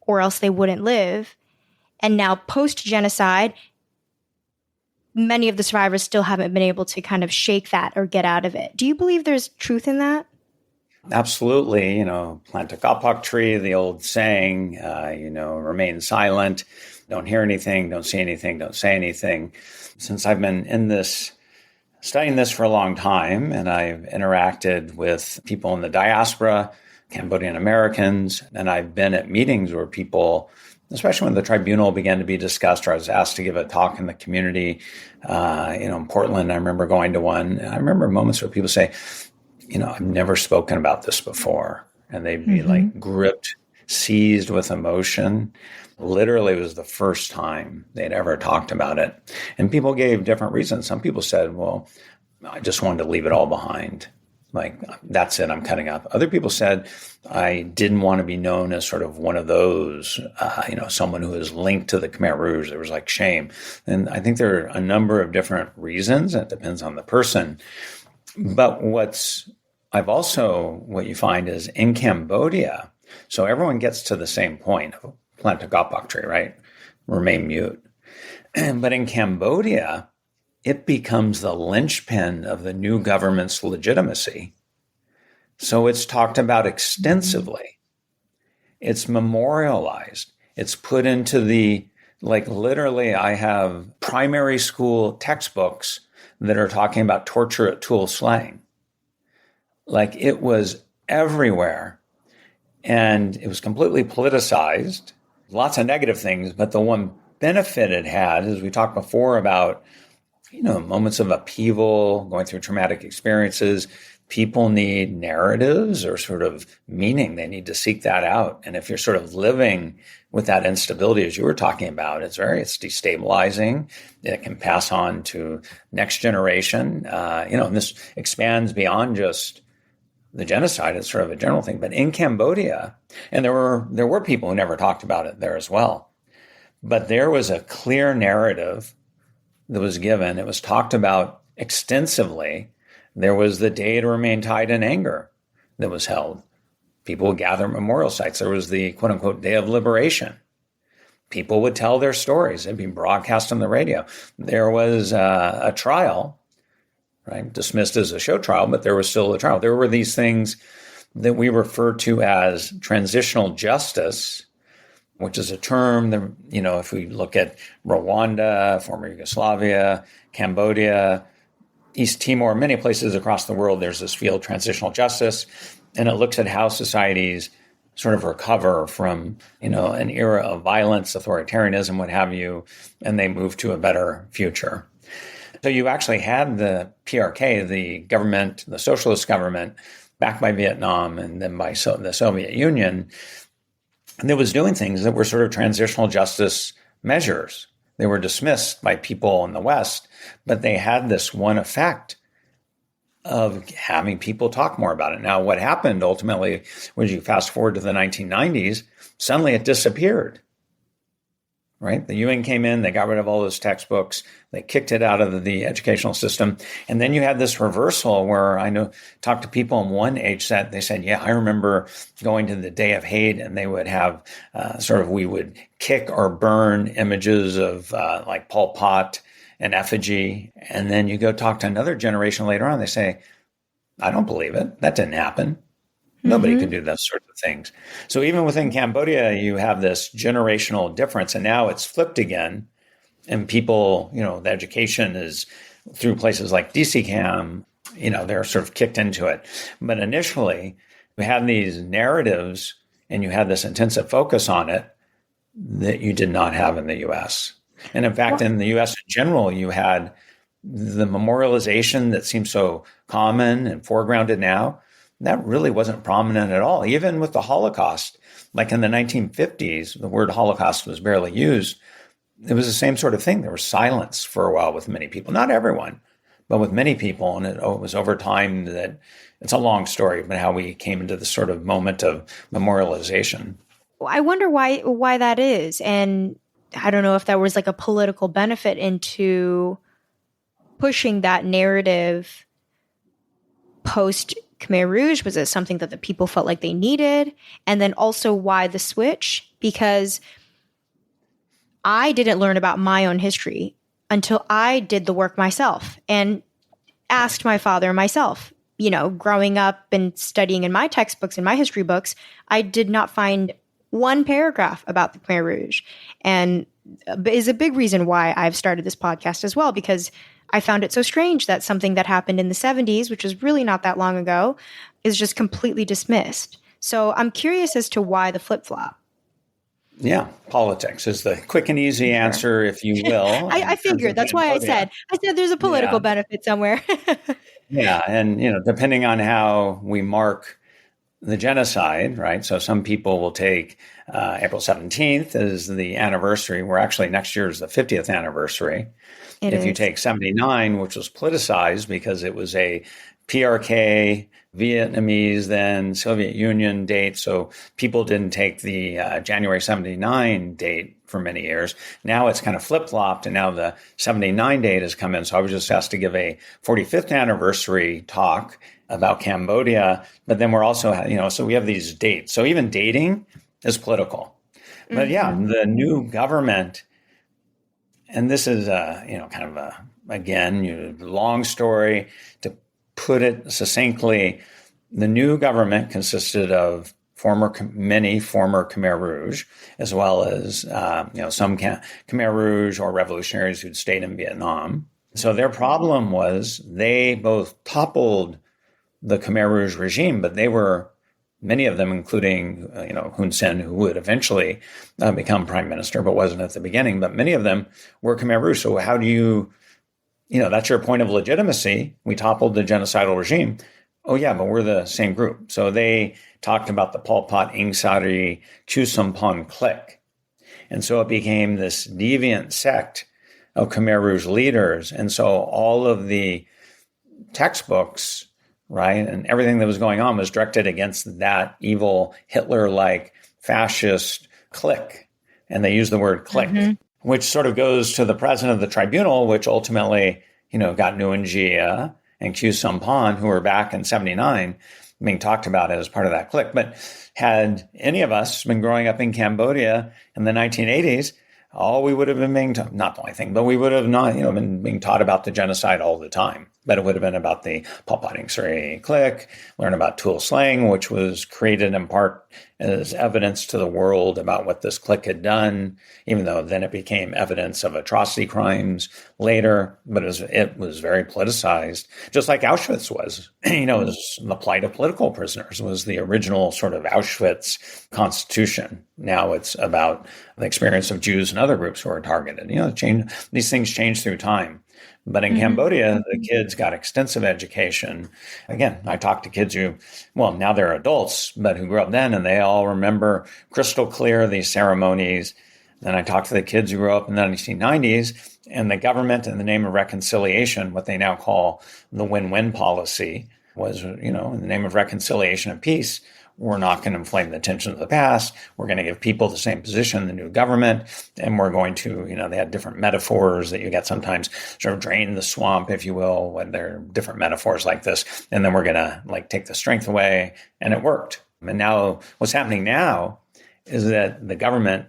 or else they wouldn't live. And now post-genocide, many of the survivors still haven't been able to kind of shake that or get out of it. Do you believe there's truth in that? Absolutely. Plant a kapok tree, the old saying, remain silent, don't hear anything, don't see anything, don't say anything. Since I've been studying this for a long time, and I've interacted with people in the diaspora, Cambodian Americans, and I've been at meetings where people, especially when the tribunal began to be discussed, or I was asked to give a talk in the community, in Portland. I remember going to one, and I remember moments where people say, I've never spoken about this before. And they'd be like gripped, seized with emotion. Literally, it was the first time they'd ever talked about it. And people gave different reasons. Some people said, well, I just wanted to leave it all behind. Like, that's it, I'm cutting up. Other people said, I didn't want to be known as sort of one of those, someone who is linked to the Khmer Rouge. There was like shame. And I think there are a number of different reasons. It depends on the person. But what you find is in Cambodia, so everyone gets to the same point of plant a kapok tree, right? remain mute. But in Cambodia, it becomes the linchpin of the new government's legitimacy. So it's talked about extensively. It's memorialized. It's put into literally, I have primary school textbooks that are talking about torture at Tuol Sleng. It was everywhere. And it was completely politicized. Lots of negative things, but the one benefit it had, as we talked before about, moments of upheaval, going through traumatic experiences, people need narratives or sort of meaning. They need to seek that out. And if you're sort of living with that instability, as you were talking about, it's destabilizing. It can pass on to next generation. And this expands beyond just the genocide. It's sort of a general thing. But in Cambodia, and there were people who never talked about it there as well, but there was a clear narrative that was given. It was talked about extensively. There was the Day to Remain Tied in Anger that was held. People would gather at memorial sites. There was the quote unquote Day of Liberation. People would tell their stories. It'd be broadcast on the radio. There was a trial, right? Dismissed as a show trial, but there was still a trial. There were these things that we refer to as transitional justice, which is a term that, if we look at Rwanda, former Yugoslavia, Cambodia, East Timor, many places across the world, there's this field, transitional justice, and it looks at how societies sort of recover from, an era of violence, authoritarianism, what have you, and they move to a better future. So you actually had the PRK, the government, the socialist government, backed by Vietnam and then by the Soviet Union, and it was doing things that were sort of transitional justice measures. They were dismissed by people in the West, but they had this one effect of having people talk more about it. Now, what happened ultimately, when you fast forward to the 1990s, suddenly it disappeared, right? The UN came in, they got rid of all those textbooks, they kicked it out of the educational system. And then you had this reversal where talked to people in one age set, they said, yeah, I remember going to the Day of Hate and they would have we would kick or burn images of like Pol Pot and effigy. And then you go talk to another generation later on, they say, I don't believe it. That didn't happen. Nobody could do those sorts of things. So even within Cambodia, you have this generational difference, and now it's flipped again. And people, the education is through places like DCCAM, they're sort of kicked into it. But initially, we had these narratives and you had this intensive focus on it that you did not have in the U.S. And in fact, in the U.S. in general, you had the memorialization that seems so common and foregrounded now. That really wasn't prominent at all. Even with the Holocaust, like in the 1950s, the word Holocaust was barely used. It was the same sort of thing. There was silence for a while with many people, not everyone, but with many people. And it was over time that it's a long story, but how we came into this sort of moment of memorialization. I wonder why that is. And I don't know if that was like a political benefit into pushing that narrative post Khmer Rouge. Was it something that the people felt like they needed? And then also why the switch? Because I didn't learn about my own history until I did the work myself and asked my father myself. Growing up and studying in my textbooks and my history books, I did not find one paragraph about the Khmer Rouge. And is a big reason why I've started this podcast as well, because I found it so strange that something that happened in the 70s, which is really not that long ago, is just completely dismissed. So I'm curious as to why the flip-flop. Yeah, politics is the quick and easy answer, if you will. I figured. That's why I said there's a political benefit somewhere. Yeah, and depending on how we mark the genocide, right? So some people will take April 17th as the anniversary, where actually next year is the 50th anniversary. If you take 79, which was politicized because it was a PRK, Vietnamese, then Soviet Union date. So people didn't take the January 79 date for many years. Now it's kind of flip-flopped, and now the 79 date has come in. So I was just asked to give a 45th anniversary talk about Cambodia. But then we're also, so we have these dates. So even dating is political. But yeah, the new government And this is kind of again, long story. To put it succinctly, the new government consisted of many former Khmer Rouge, as well as some Khmer Rouge or revolutionaries who'd stayed in Vietnam. So their problem was they both toppled the Khmer Rouge regime, but they were, many of them, including Hun Sen, who would eventually become prime minister, but wasn't at the beginning. But many of them were Khmer Rouge. So how do you that's your point of legitimacy. We toppled the genocidal regime. Oh yeah, but we're the same group. So they talked about the Pol Pot, Ieng Sari, Chu Sampon clique. And so it became this deviant sect of Khmer Rouge leaders. And so all of the textbooks, right, and everything that was going on was directed against that evil Hitler-like fascist clique. And they used the word clique, which sort of goes to the president of the tribunal, which ultimately, got Nguyen Gia and Khieu Samphan, who were back in 79, being talked about as part of that clique. But had any of us been growing up in Cambodia in the 1980s, all we would have been being taught, not the only thing, but we would have not, been being taught about the genocide all the time. But it would have been about the Pol Pot Ieng Sari clique, learn about Tuol Sleng, which was created in part as evidence to the world about what this clique had done, even though then it became evidence of atrocity crimes later. But it was very politicized, just like Auschwitz was. It was the plight of political prisoners was the original sort of Auschwitz constitution. Now it's about the experience of Jews and other groups who are targeted. These things change through time. But in Cambodia, the kids got extensive education. Again, I talked to kids who, now they're adults, but who grew up then, and they all remember crystal clear these ceremonies. Then I talked to the kids who grew up in the 1990s, and the government, in the name of reconciliation, what they now call the win-win policy, was, in the name of reconciliation and peace, we're not going to inflame the tensions of the past. We're going to give people the same position in the new government. And we're going to, they had different metaphors that you get sometimes, sort of drain the swamp, if you will, when there are different metaphors like this. And then we're going to take the strength away. And it worked. And now what's happening now is that the government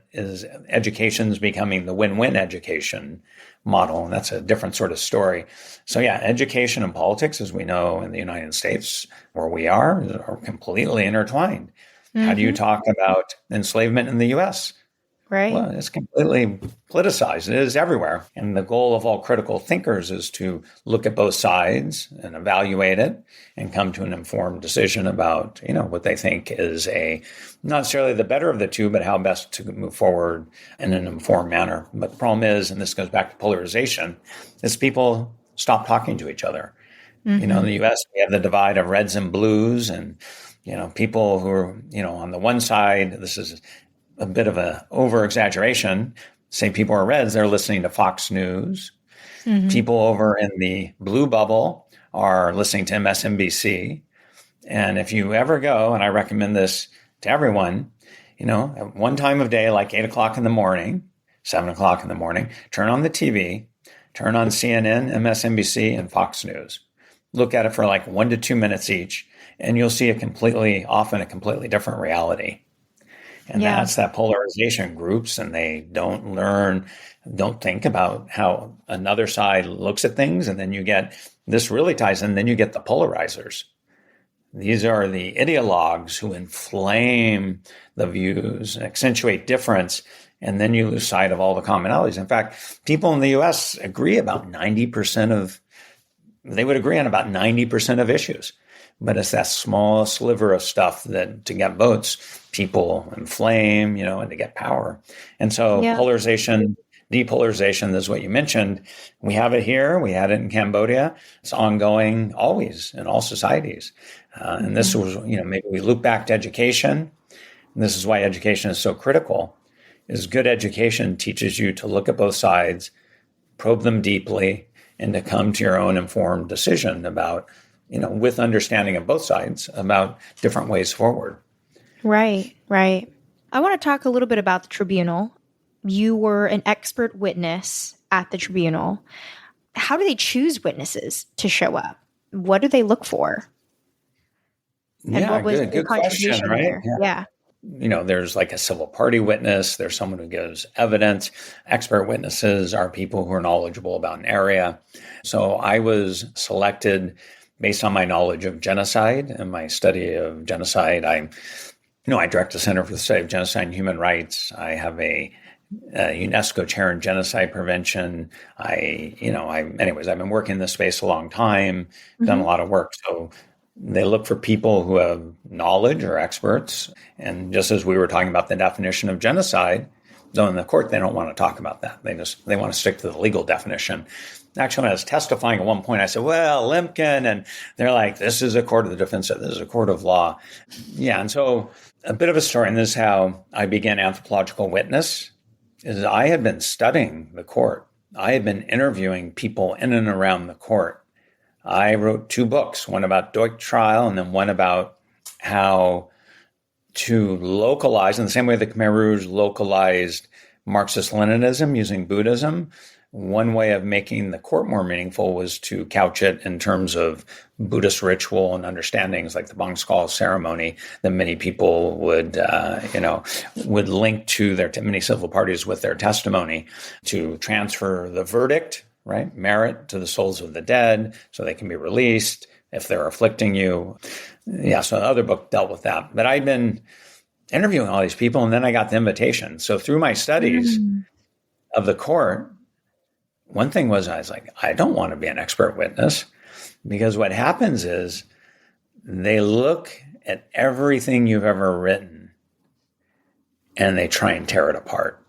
education is becoming the win-win education model. And that's a different sort of story. So yeah, education and politics, as we know in the United States, where we are completely intertwined. How do you talk about enslavement in the U.S.? Right. Well, it's completely politicized. It is everywhere. And the goal of all critical thinkers is to look at both sides and evaluate it and come to an informed decision about, what they think is not necessarily the better of the two, but how best to move forward in an informed manner. But the problem is, and this goes back to polarization, is people stop talking to each other. In the U.S., we have the divide of reds and blues, and, people who are, on the one side, this is a bit of an over-exaggeration. Say people are reds, they're listening to Fox News. People over in the blue bubble are listening to MSNBC. And if you ever go, and I recommend this to everyone, at one time of day, like 8 o'clock in the morning, 7 o'clock in the morning, turn on the TV, turn on CNN, MSNBC, and Fox News. Look at it for 1 to 2 minutes each, and you'll see often a completely different reality. And that's that polarization groups, and they don't think about how another side looks at things. And then you get, this really ties in, then you get the polarizers. These are the ideologues who inflame the views, accentuate difference, and then you lose sight of all the commonalities. In fact, people in the U.S. agree about 90% they would agree on about 90% of issues. But it's that small sliver of stuff that to get votes, people inflame, and to get power. And so polarization, depolarization is what you mentioned. We have it here. We had it in Cambodia. It's ongoing always in all societies. And this was, maybe we loop back to education. And this is why education is so critical, is good education teaches you to look at both sides, probe them deeply, and to come to your own informed decision about, with understanding of both sides about different ways forward. Right. I want to talk a little bit about the tribunal. You were an expert witness at the tribunal. How do they choose witnesses to show up? What do they look for? And what was good question, right? Yeah. there's like a civil party witness, there's someone who gives evidence. Expert witnesses are people who are knowledgeable about an area. So I was selected based on my knowledge of genocide and my study of genocide. I direct the Center for the Study of Genocide and Human Rights. I have a UNESCO chair in genocide prevention. I've been working in this space a long time, done a lot of work. So they look for people who have knowledge or experts. And just as we were talking about the definition of genocide, though in the court, they don't want to talk about that. They want to stick to the legal definition. Actually, when I was testifying at one point, I said, well, Limkin, and they're like, this is a court of the defense, this is a court of law. Yeah, and so a bit of a story, and this is how I began Anthropological Witness, is I had been studying the court. I had been interviewing people in and around the court. I wrote 2 books, one about Deutsch trial and then one about how to localize, in the same way the Khmer Rouge localized Marxist-Leninism using Buddhism. One way of making the court more meaningful was to couch it in terms of Buddhist ritual and understandings like the Bang Skull ceremony that many people would link to their many civil parties with their testimony to transfer the verdict, right, merit to the souls of the dead so they can be released if they're afflicting you. Yeah, so the other book dealt with that. But I'd been interviewing all these people, and then I got the invitation. So through my studies of the court, one thing was I was like, I don't want to be an expert witness, because what happens is they look at everything you've ever written and they try and tear it apart.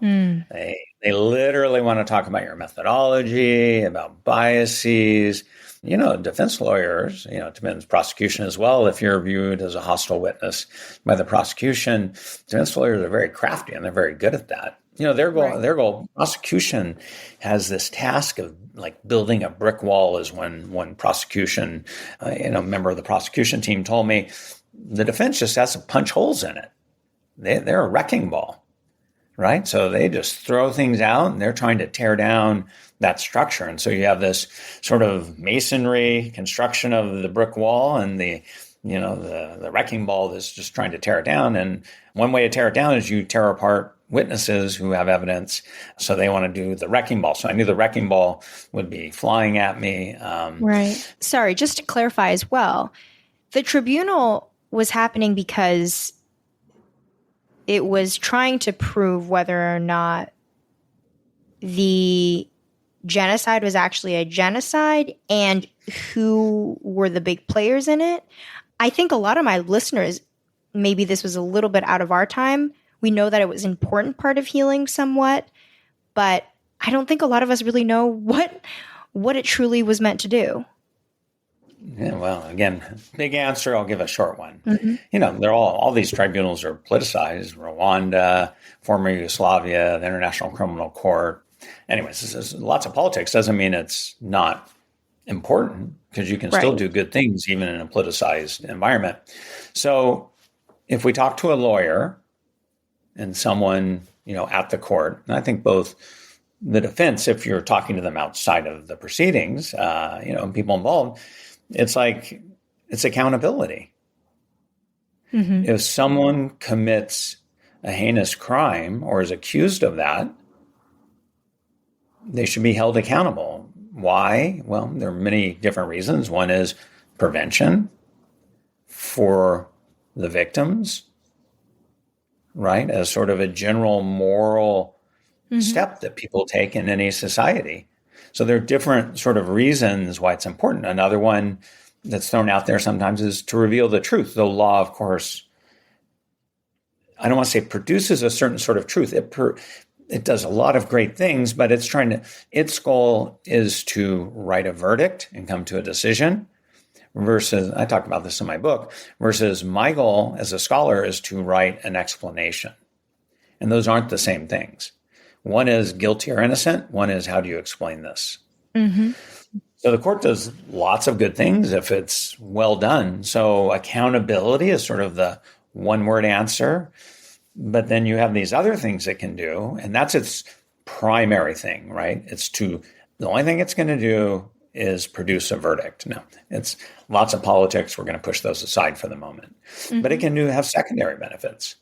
They literally want to talk about your methodology, about biases. Defense lawyers, defense prosecution as well, if you're viewed as a hostile witness by the prosecution, defense lawyers are very crafty and they're very good at that. Their goal, prosecution has this task of like building a brick wall, is when one prosecution, a member of the prosecution team told me the defense just has to punch holes in it. They're a wrecking ball, right? So they just throw things out and they're trying to tear down that structure. And so you have this sort of masonry construction of the brick wall and the wrecking ball that's just trying to tear it down. And one way to tear it down is you tear apart witnesses who have evidence. So they want to do the wrecking ball. So I knew the wrecking ball would be flying at me. Right. Sorry, just to clarify as well, the tribunal was happening because it was trying to prove whether or not the genocide was actually a genocide and who were the big players in it. I think a lot of my listeners, maybe this was a little bit out of our time. We know that it was an important part of healing somewhat, but I don't think a lot of us really know what it truly was meant to do. Yeah, well, again, big answer. I'll give a short one. They're all these tribunals are politicized. Rwanda, former Yugoslavia, the International Criminal Court. Anyways, there's lots of politics. Doesn't mean it's not important, because you can still do good things even in a politicized environment. So if we talk to a lawyer and someone, at the court, and I think both the defense, if you're talking to them outside of the proceedings, people involved, it's accountability. If someone commits a heinous crime or is accused of that, they should be held accountable. Why? Well, there are many different reasons. One is prevention for the victims, right? As sort of a general moral step that people take in any society. So there are different sort of reasons why it's important. Another one that's thrown out there sometimes is to reveal the truth. The law, of course, I don't want to say produces a certain sort of truth. It does a lot of great things, but its goal is to write a verdict and come to a decision, versus, I talk about this in my book, versus my goal as a scholar is to write an explanation. And those aren't the same things. One is guilty or innocent. One is, how do you explain this? So the court does lots of good things if it's well done. So accountability is sort of the one-word answer. But then you have these other things it can do, and that's its primary thing, right? The only thing it's going to do is produce a verdict. No, it's lots of politics. We're going to push those aside for the moment. But it can have secondary benefits,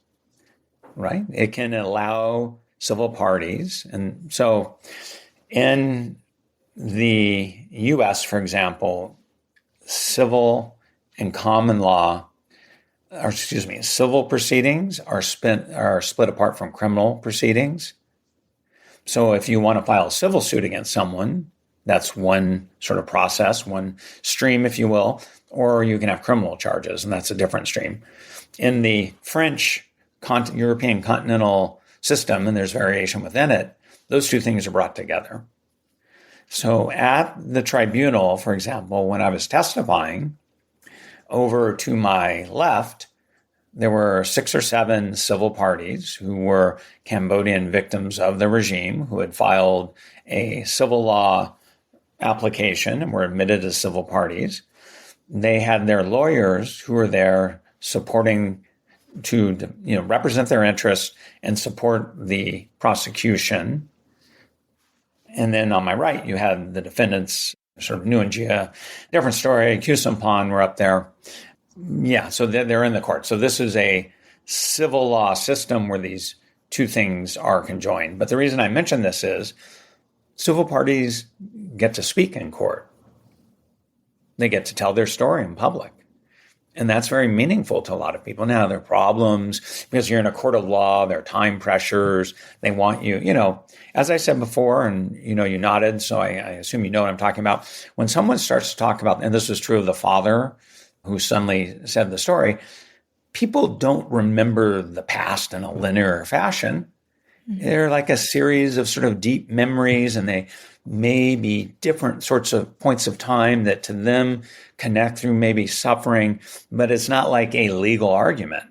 right? It can allow civil parties. And so in the US, for example, civil and common law, civil proceedings are split apart from criminal proceedings. So if you want to file a civil suit against someone, that's one sort of process, one stream, if you will, or you can have criminal charges, and that's a different stream. In the French European continental system, and there's variation within it, those two things are brought together. So at the tribunal, for example, when I was testifying, over to my left, there were 6 or 7 civil parties who were Cambodian victims of the regime who had filed a civil law application and were admitted as civil parties. They had their lawyers who were there supporting to represent their interests and support the prosecution. And then on my right, you had the defendants, sort of Nuangia, different story, Kusampan were up there. Yeah, so they're in the court. So this is a civil law system where these two things are conjoined. But the reason I mention this is civil parties get to speak in court. They get to tell their story in public. And that's very meaningful to a lot of people. Now, there are problems because you're in a court of law, there are time pressures. They want you, as I said before, and you nodded, so I assume you know what I'm talking about. When someone starts to talk about, and this is true of the father who suddenly said the story, people don't remember the past in a linear fashion. Mm-hmm. They're like a series of sort of deep memories, and they may be different sorts of points of time that to them connect through maybe suffering, but it's not like a legal argument.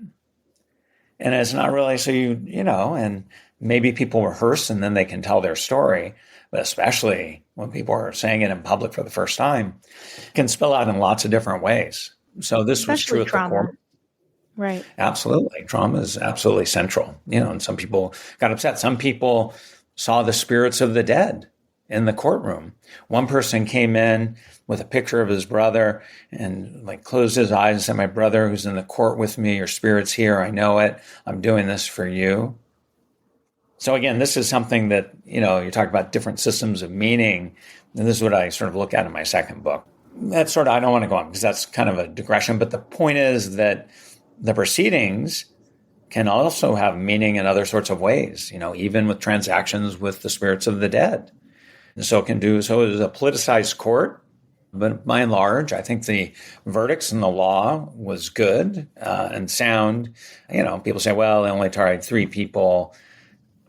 And it's not really, so and maybe people rehearse and then they can tell their story, but especially when people are saying it in public for the first time, it can spill out in lots of different ways. So this was true at the court. Right. Absolutely. Trauma is absolutely central, and some people got upset. Some people saw the spirits of the dead in the courtroom. One person came in with a picture of his brother and closed his eyes and said, "My brother who's in the court with me, your spirit's here. I know it. I'm doing this for you." So again, this is something that, you talk about different systems of meaning. And this is what I sort of look at in my second book. That's I don't want to go on because that's kind of a digression. But the point is that the proceedings can also have meaning in other sorts of ways, even with transactions with the spirits of the dead. And so it is a politicized court, but by and large, I think the verdicts in the law was good and sound. People say, well, they only tried 3 people.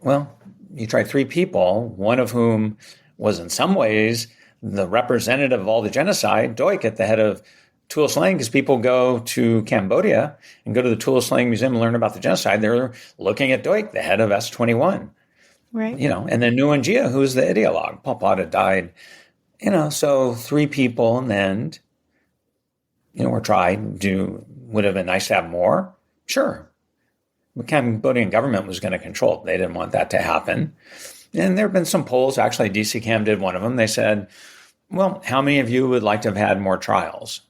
Well, you tried 3 people, one of whom was in some ways the representative of all the genocide, Duch, at the head of Tuol Sleng, because people go to Cambodia and go to the Tuol Sleng Museum and learn about the genocide. They're looking at Duch, the head of S21. Right. And then Nuangia, who's the ideologue. Pol Pot had died. So 3 people in the end, were tried. Would have been nice to have more? Sure. The Cambodian government was going to control it. They didn't want that to happen. And there have been some polls. Actually, DCCAM did one of them. They said, well, how many of you would like to have had more trials?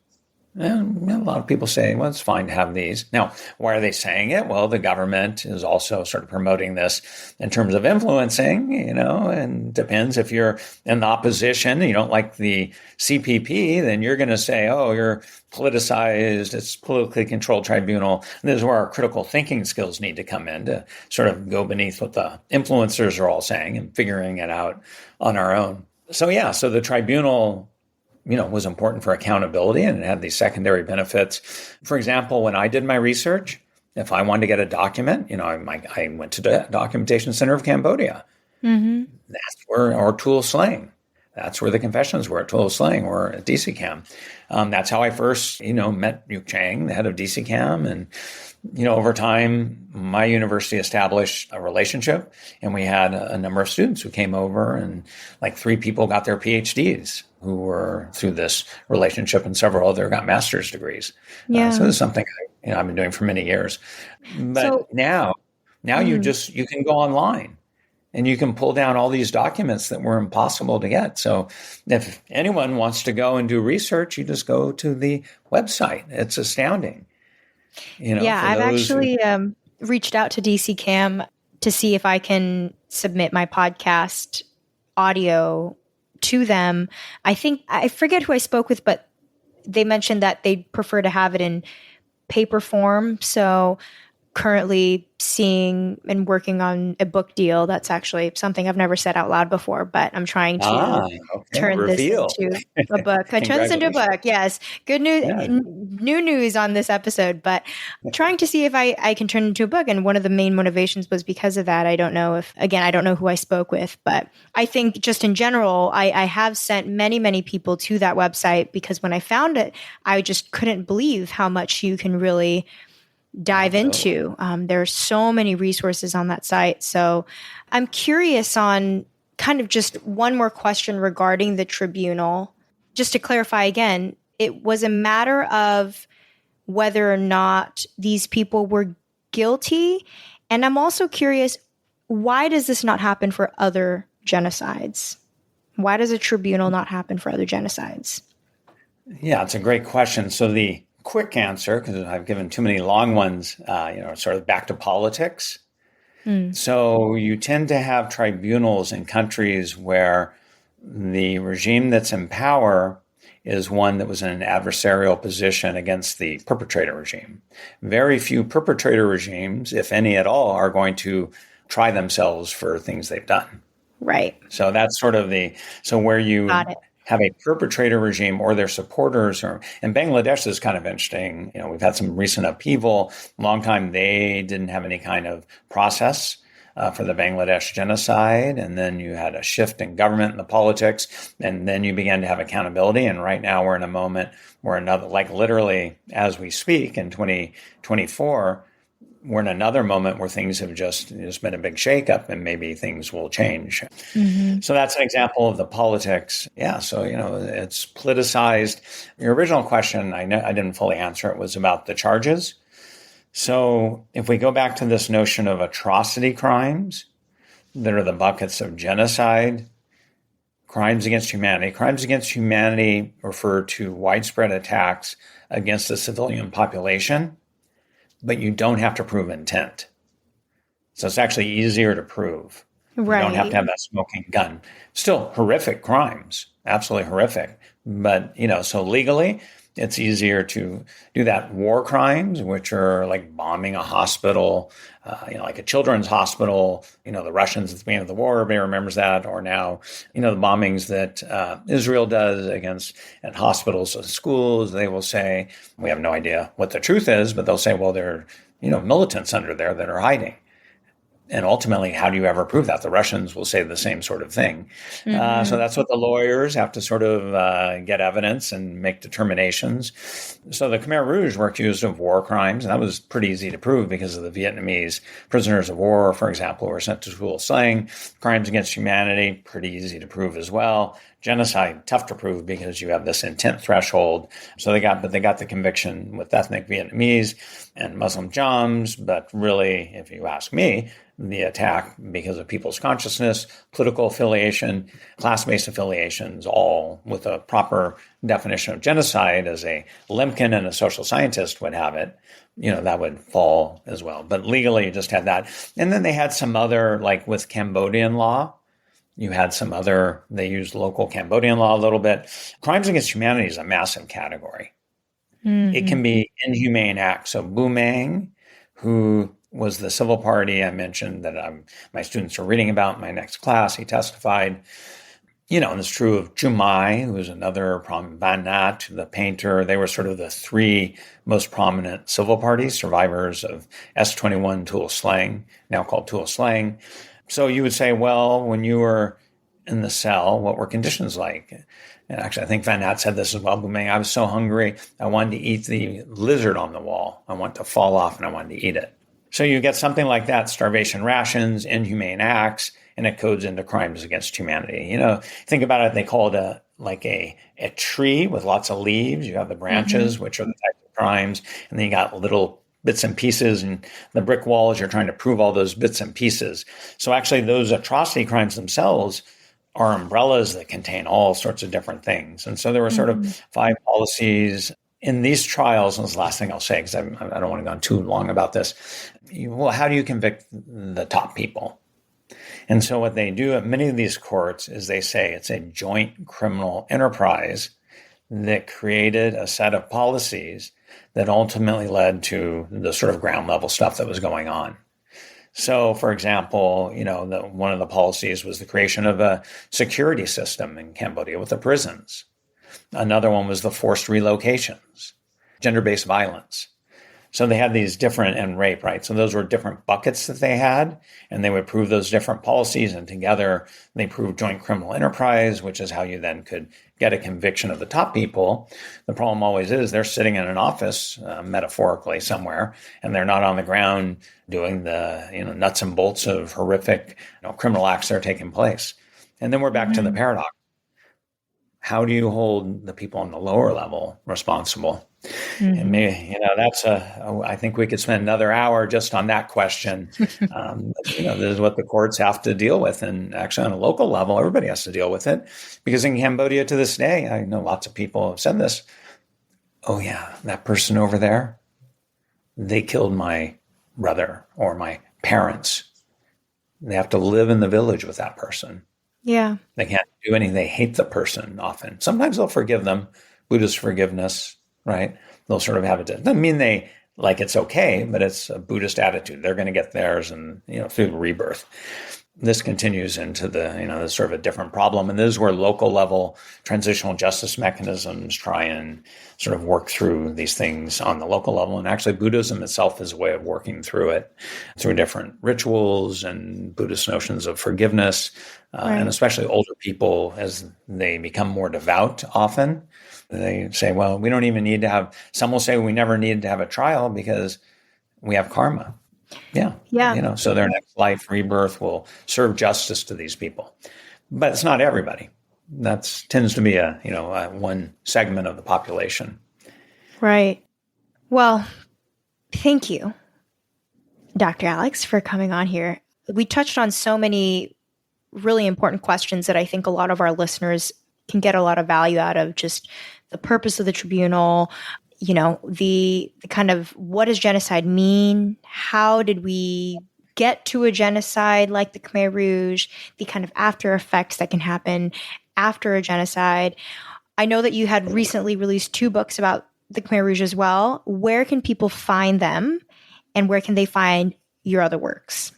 And a lot of people say, well, it's fine to have these. Now, why are they saying it? Well, the government is also sort of promoting this in terms of influencing, and depends if you're in the opposition, you don't like the CPP, then you're going to say, oh, you're politicized, it's politically controlled tribunal. And this is where our critical thinking skills need to come in to sort of go beneath what the influencers are all saying and figuring it out on our own. So the tribunal was important for accountability, and it had these secondary benefits. For example, when I did my research, if I wanted to get a document, I went to the Documentation Center of Cambodia. Mm-hmm. That's where, or Tuol Sleng. That's where the confessions were at Tuol Sleng or at DCCAM. That's how I first, met Yu Chang, the head of DCCAM. And, over time, my university established a relationship, and we had a number of students who came over, and 3 people got their PhDs who were through this relationship, and several other got master's degrees. Yeah. So this is something I've been doing for many years. But now you can go online And you can pull down all these documents that were impossible to get. So if anyone wants to go and do research, you just go to the website. It's astounding. Yeah, For I've those who, actually reached out to DC Cam to see if I can submit my podcast audio to them. I forget who I spoke with, but they mentioned that they'd prefer to have it in paper form. So currently seeing and working on a book deal. That's actually something I've never said out loud before, but I'm trying to okay, turn this reveal. into a book. I turn this into a Congratulations. book. Yes. Good news, Yeah. new news on this episode, but trying to see if I can turn it into a book. And one of the main motivations was because of that. I don't know who I spoke with, but I think just in general, I have sent many, many people to that website because when I found it, I just couldn't believe how much you can really dive into. There are so many resources on that site. So I'm curious on kind of just one more question regarding the tribunal. Just to clarify again, it was a matter of whether or not these people were guilty. And I'm also curious, why does this not happen for other genocides? Why does a tribunal not happen for other genocides? Yeah, it's a great question. So the quick answer, because I've given too many long ones, sort of back to politics. So you tend to have tribunals in countries where the regime that's in power is one that was in an adversarial position against the perpetrator regime. Very few perpetrator regimes, if any at all, are going to try themselves for things they've done. Right. So that's sort of where you have a perpetrator regime or their supporters, and Bangladesh is kind of interesting. We've had some recent upheaval. Long time they didn't have any kind of process for the Bangladesh genocide, and then you had a shift in government and the politics, and then you began to have accountability. And right now we're in a moment where literally as we speak in 2024. We're in another moment where things have just been a big shakeup and maybe things will change. Mm-hmm. So that's an example of the politics. Yeah. So, it's politicized. Your original question, I didn't fully answer it, was about the charges. So if we go back to this notion of atrocity crimes that are the buckets of genocide, crimes against humanity refer to widespread attacks against the civilian population, but you don't have to prove intent. So it's actually easier to prove. Right. You don't have to have that smoking gun. Still horrific crimes, absolutely horrific. But, so legally, it's easier to do that. War crimes, which are like bombing a hospital, like a children's hospital, the Russians at the beginning of the war, everybody remembers that. Or now, the bombings that Israel does at hospitals and schools, they will say, we have no idea what the truth is, but they'll say, well, there are, militants under there that are hiding. And ultimately, how do you ever prove that? The Russians will say the same sort of thing. Mm-hmm. So that's what the lawyers have to sort of get evidence and make determinations. So the Khmer Rouge were accused of war crimes, and that was pretty easy to prove because of the Vietnamese prisoners of war, for example, who were sent to Tuol Sleng. Crimes against humanity, pretty easy to prove as well. Genocide, tough to prove because you have this intent threshold. So they got the conviction with ethnic Vietnamese and Muslim Jams. But really, if you ask me, the attack because of people's consciousness, political affiliation, class-based affiliations, all with a proper definition of genocide as a Lemkin and a social scientist would have it, that would fall as well. But legally, you just had that. And then they had some other, like with Cambodian law, you had some other, they used local Cambodian law a little bit. Crimes against humanity is a massive category. Mm-hmm. It can be inhumane acts. So Bumang, who was the civil party I mentioned that my students are reading about in my next class, he testified. And it's true of Jumai, who was another prominent, Van Nat, the painter. They were sort of the three most prominent civil party survivors of S21 Tuol Sleng, now called Tuol Sleng. So you would say, well, when you were in the cell, what were conditions like? And actually, I think Van Nat said this as well. I was so hungry, I wanted to eat the lizard on the wall. I wanted to fall off and I wanted to eat it. So you get something like that, starvation rations, inhumane acts, and it codes into crimes against humanity. Think about it, they call it a tree with lots of leaves. You have the branches, mm-hmm. which are the types of crimes, and then you got little bits and pieces, and the brick walls, you're trying to prove all those bits and pieces. So actually those atrocity crimes themselves are umbrellas that contain all sorts of different things. And so there were sort of 5 policies in these trials. And this is the last thing I'll say, because I don't want to go on too long about this. Well, how do you convict the top people? And so what they do at many of these courts is they say it's a joint criminal enterprise that created a set of policies that ultimately led to the sort of ground level stuff that was going on. So, for example, one of the policies was the creation of a security system in Cambodia with the prisons. Another one was the forced relocations, gender-based violence. So they had these different, and rape, right? So those were different buckets that they had, and they would prove those different policies, and together they proved joint criminal enterprise, which is how you then could get a conviction of the top people. The problem always is they're sitting in an office, metaphorically somewhere, and they're not on the ground doing the nuts and bolts of horrific criminal acts that are taking place. And then we're back to the paradox. How do you hold the people on the lower level responsible? And maybe, I think we could spend another hour just on that question. This is what the courts have to deal with. And actually on a local level, everybody has to deal with it. Because in Cambodia to this day, I know lots of people have said this. Oh yeah, that person over there, they killed my brother or my parents. They have to live in the village with that person. Yeah. They can't do anything. They hate the person often. Sometimes they'll forgive them. Buddhist forgiveness, right? They'll sort of have it. Doesn't mean they like it's okay, but it's a Buddhist attitude. They're going to get theirs and, through rebirth. This continues into the sort of a different problem. And this is where local level transitional justice mechanisms try and sort of work through these things on the local level. And actually Buddhism itself is a way of working through it through different rituals and Buddhist notions of forgiveness. Right. And especially older people, as they become more devout often, they say, well, we don't even need to have, some will say we never need to have a trial because we have karma. Yeah. So their next life, rebirth, will serve justice to these people. But it's not everybody. That tends to be a one segment of the population. Right. Well, thank you, Dr. Alex, for coming on here. We touched on so many really important questions that I think a lot of our listeners can get a lot of value out of, just the purpose of the tribunal, the kind of, what does genocide mean? How did we get to a genocide like the Khmer Rouge, the kind of after effects that can happen after a genocide? I know that you had recently released 2 books about the Khmer Rouge as well. Where can people find them, and where can they find your other works?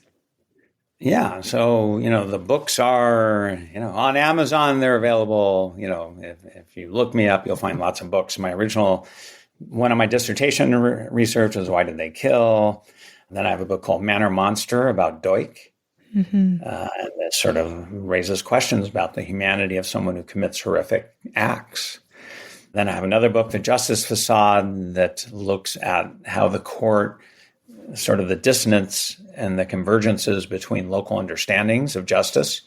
Yeah. So, the books are, on Amazon, they're available. If you look me up, you'll find lots of books. One of my dissertation research was Why Did They Kill? And then I have a book called Man or Monster about Doik. And it sort of raises questions about the humanity of someone who commits horrific acts. Then I have another book, The Justice Facade, that looks at how the court, sort of the dissonance and the convergences between local understandings of justice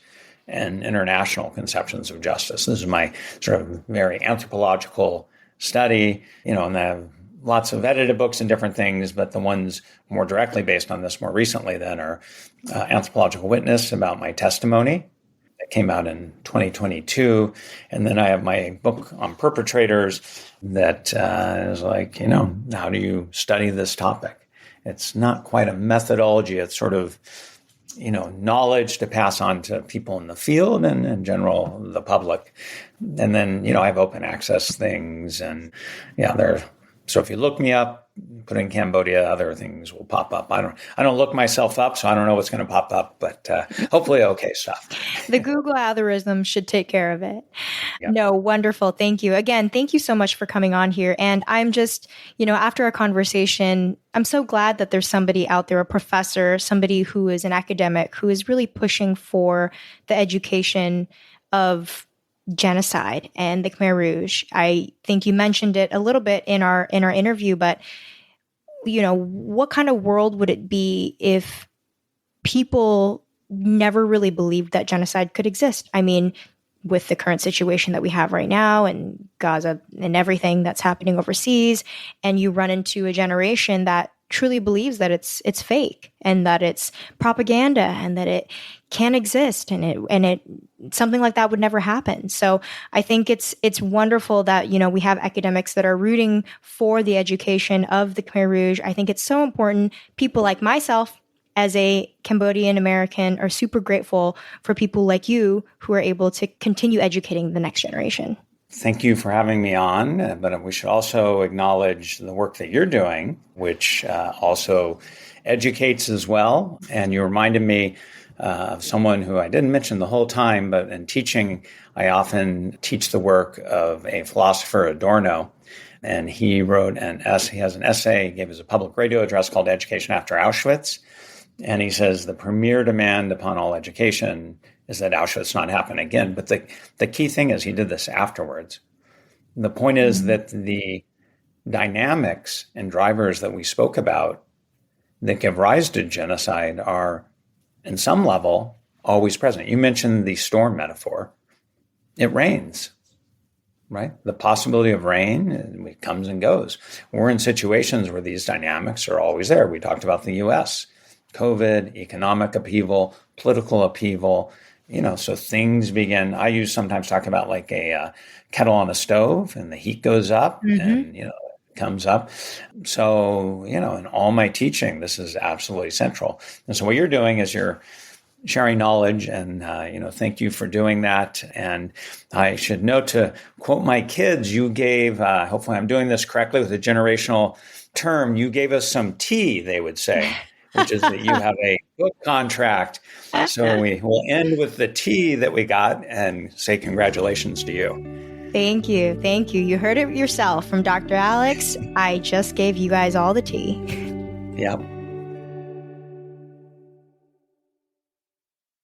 and international conceptions of justice. This is my sort of very anthropological study, and I have lots of edited books and different things, but the ones more directly based on this more recently then are Anthropological Witness, about my testimony. That came out in 2022. And then I have my book on perpetrators that is like, how do you study this topic? It's not quite a methodology. It's sort of, knowledge to pass on to people in the field and in general, the public. And then, I have open access things, and so if you look me up, put in Cambodia, other things will pop up. I don't look myself up, so I don't know what's going to pop up, but hopefully okay stuff. The Google algorithm should take care of it. Yep. No, wonderful. Thank you. Again, thank you so much for coming on here. And I'm just, after our conversation, I'm so glad that there's somebody out there, a professor, somebody who is an academic, who is really pushing for the education of genocide and the Khmer Rouge. I think you mentioned it a little bit in our interview, but what kind of world would it be if people never really believed that genocide could exist? I mean, with the current situation that we have right now and Gaza and everything that's happening overseas, and you run into a generation that truly believes that it's fake and that it's propaganda and that it can't exist and it something like that would never happen. So I think it's wonderful that, you know, we have academics that are rooting for the education of the Khmer Rouge. I think it's so important. People like myself, as a Cambodian American, are super grateful for people like you who are able to continue educating the next generation. Thank you for having me on, but we should also acknowledge the work that you're doing, which also educates as well. And you reminded me of someone who I didn't mention the whole time, but in teaching, I often teach the work of a philosopher, Adorno. And he wrote an essay, he has an essay, he gave us a public radio address called Education After Auschwitz. And he says the premier demand upon all education is that Auschwitz not happen again. But the key thing is he did this afterwards. The point is that the dynamics and drivers that we spoke about that give rise to genocide are, in some level, always present. You mentioned the storm metaphor. It rains, right? The possibility of rain, it comes and goes. We're in situations where these dynamics are always there. We talked about the U.S., COVID, economic upheaval, political upheaval, you know, so things begin. I sometimes talk about like a kettle on a stove and the heat goes up and, you know, it comes up. So, you know, in all my teaching, this is absolutely central. And so what you're doing is you're sharing knowledge and, you know, thank you for doing that. And I should note, to quote my kids, you gave, hopefully I'm doing this correctly with a generational term, you gave us some tea, they would say, which is that you have a book contract. So we will end with the tea that we got and say congratulations to you. Thank you. Thank you. You heard it yourself from Dr. Alex. I just gave you guys all the tea. Yep.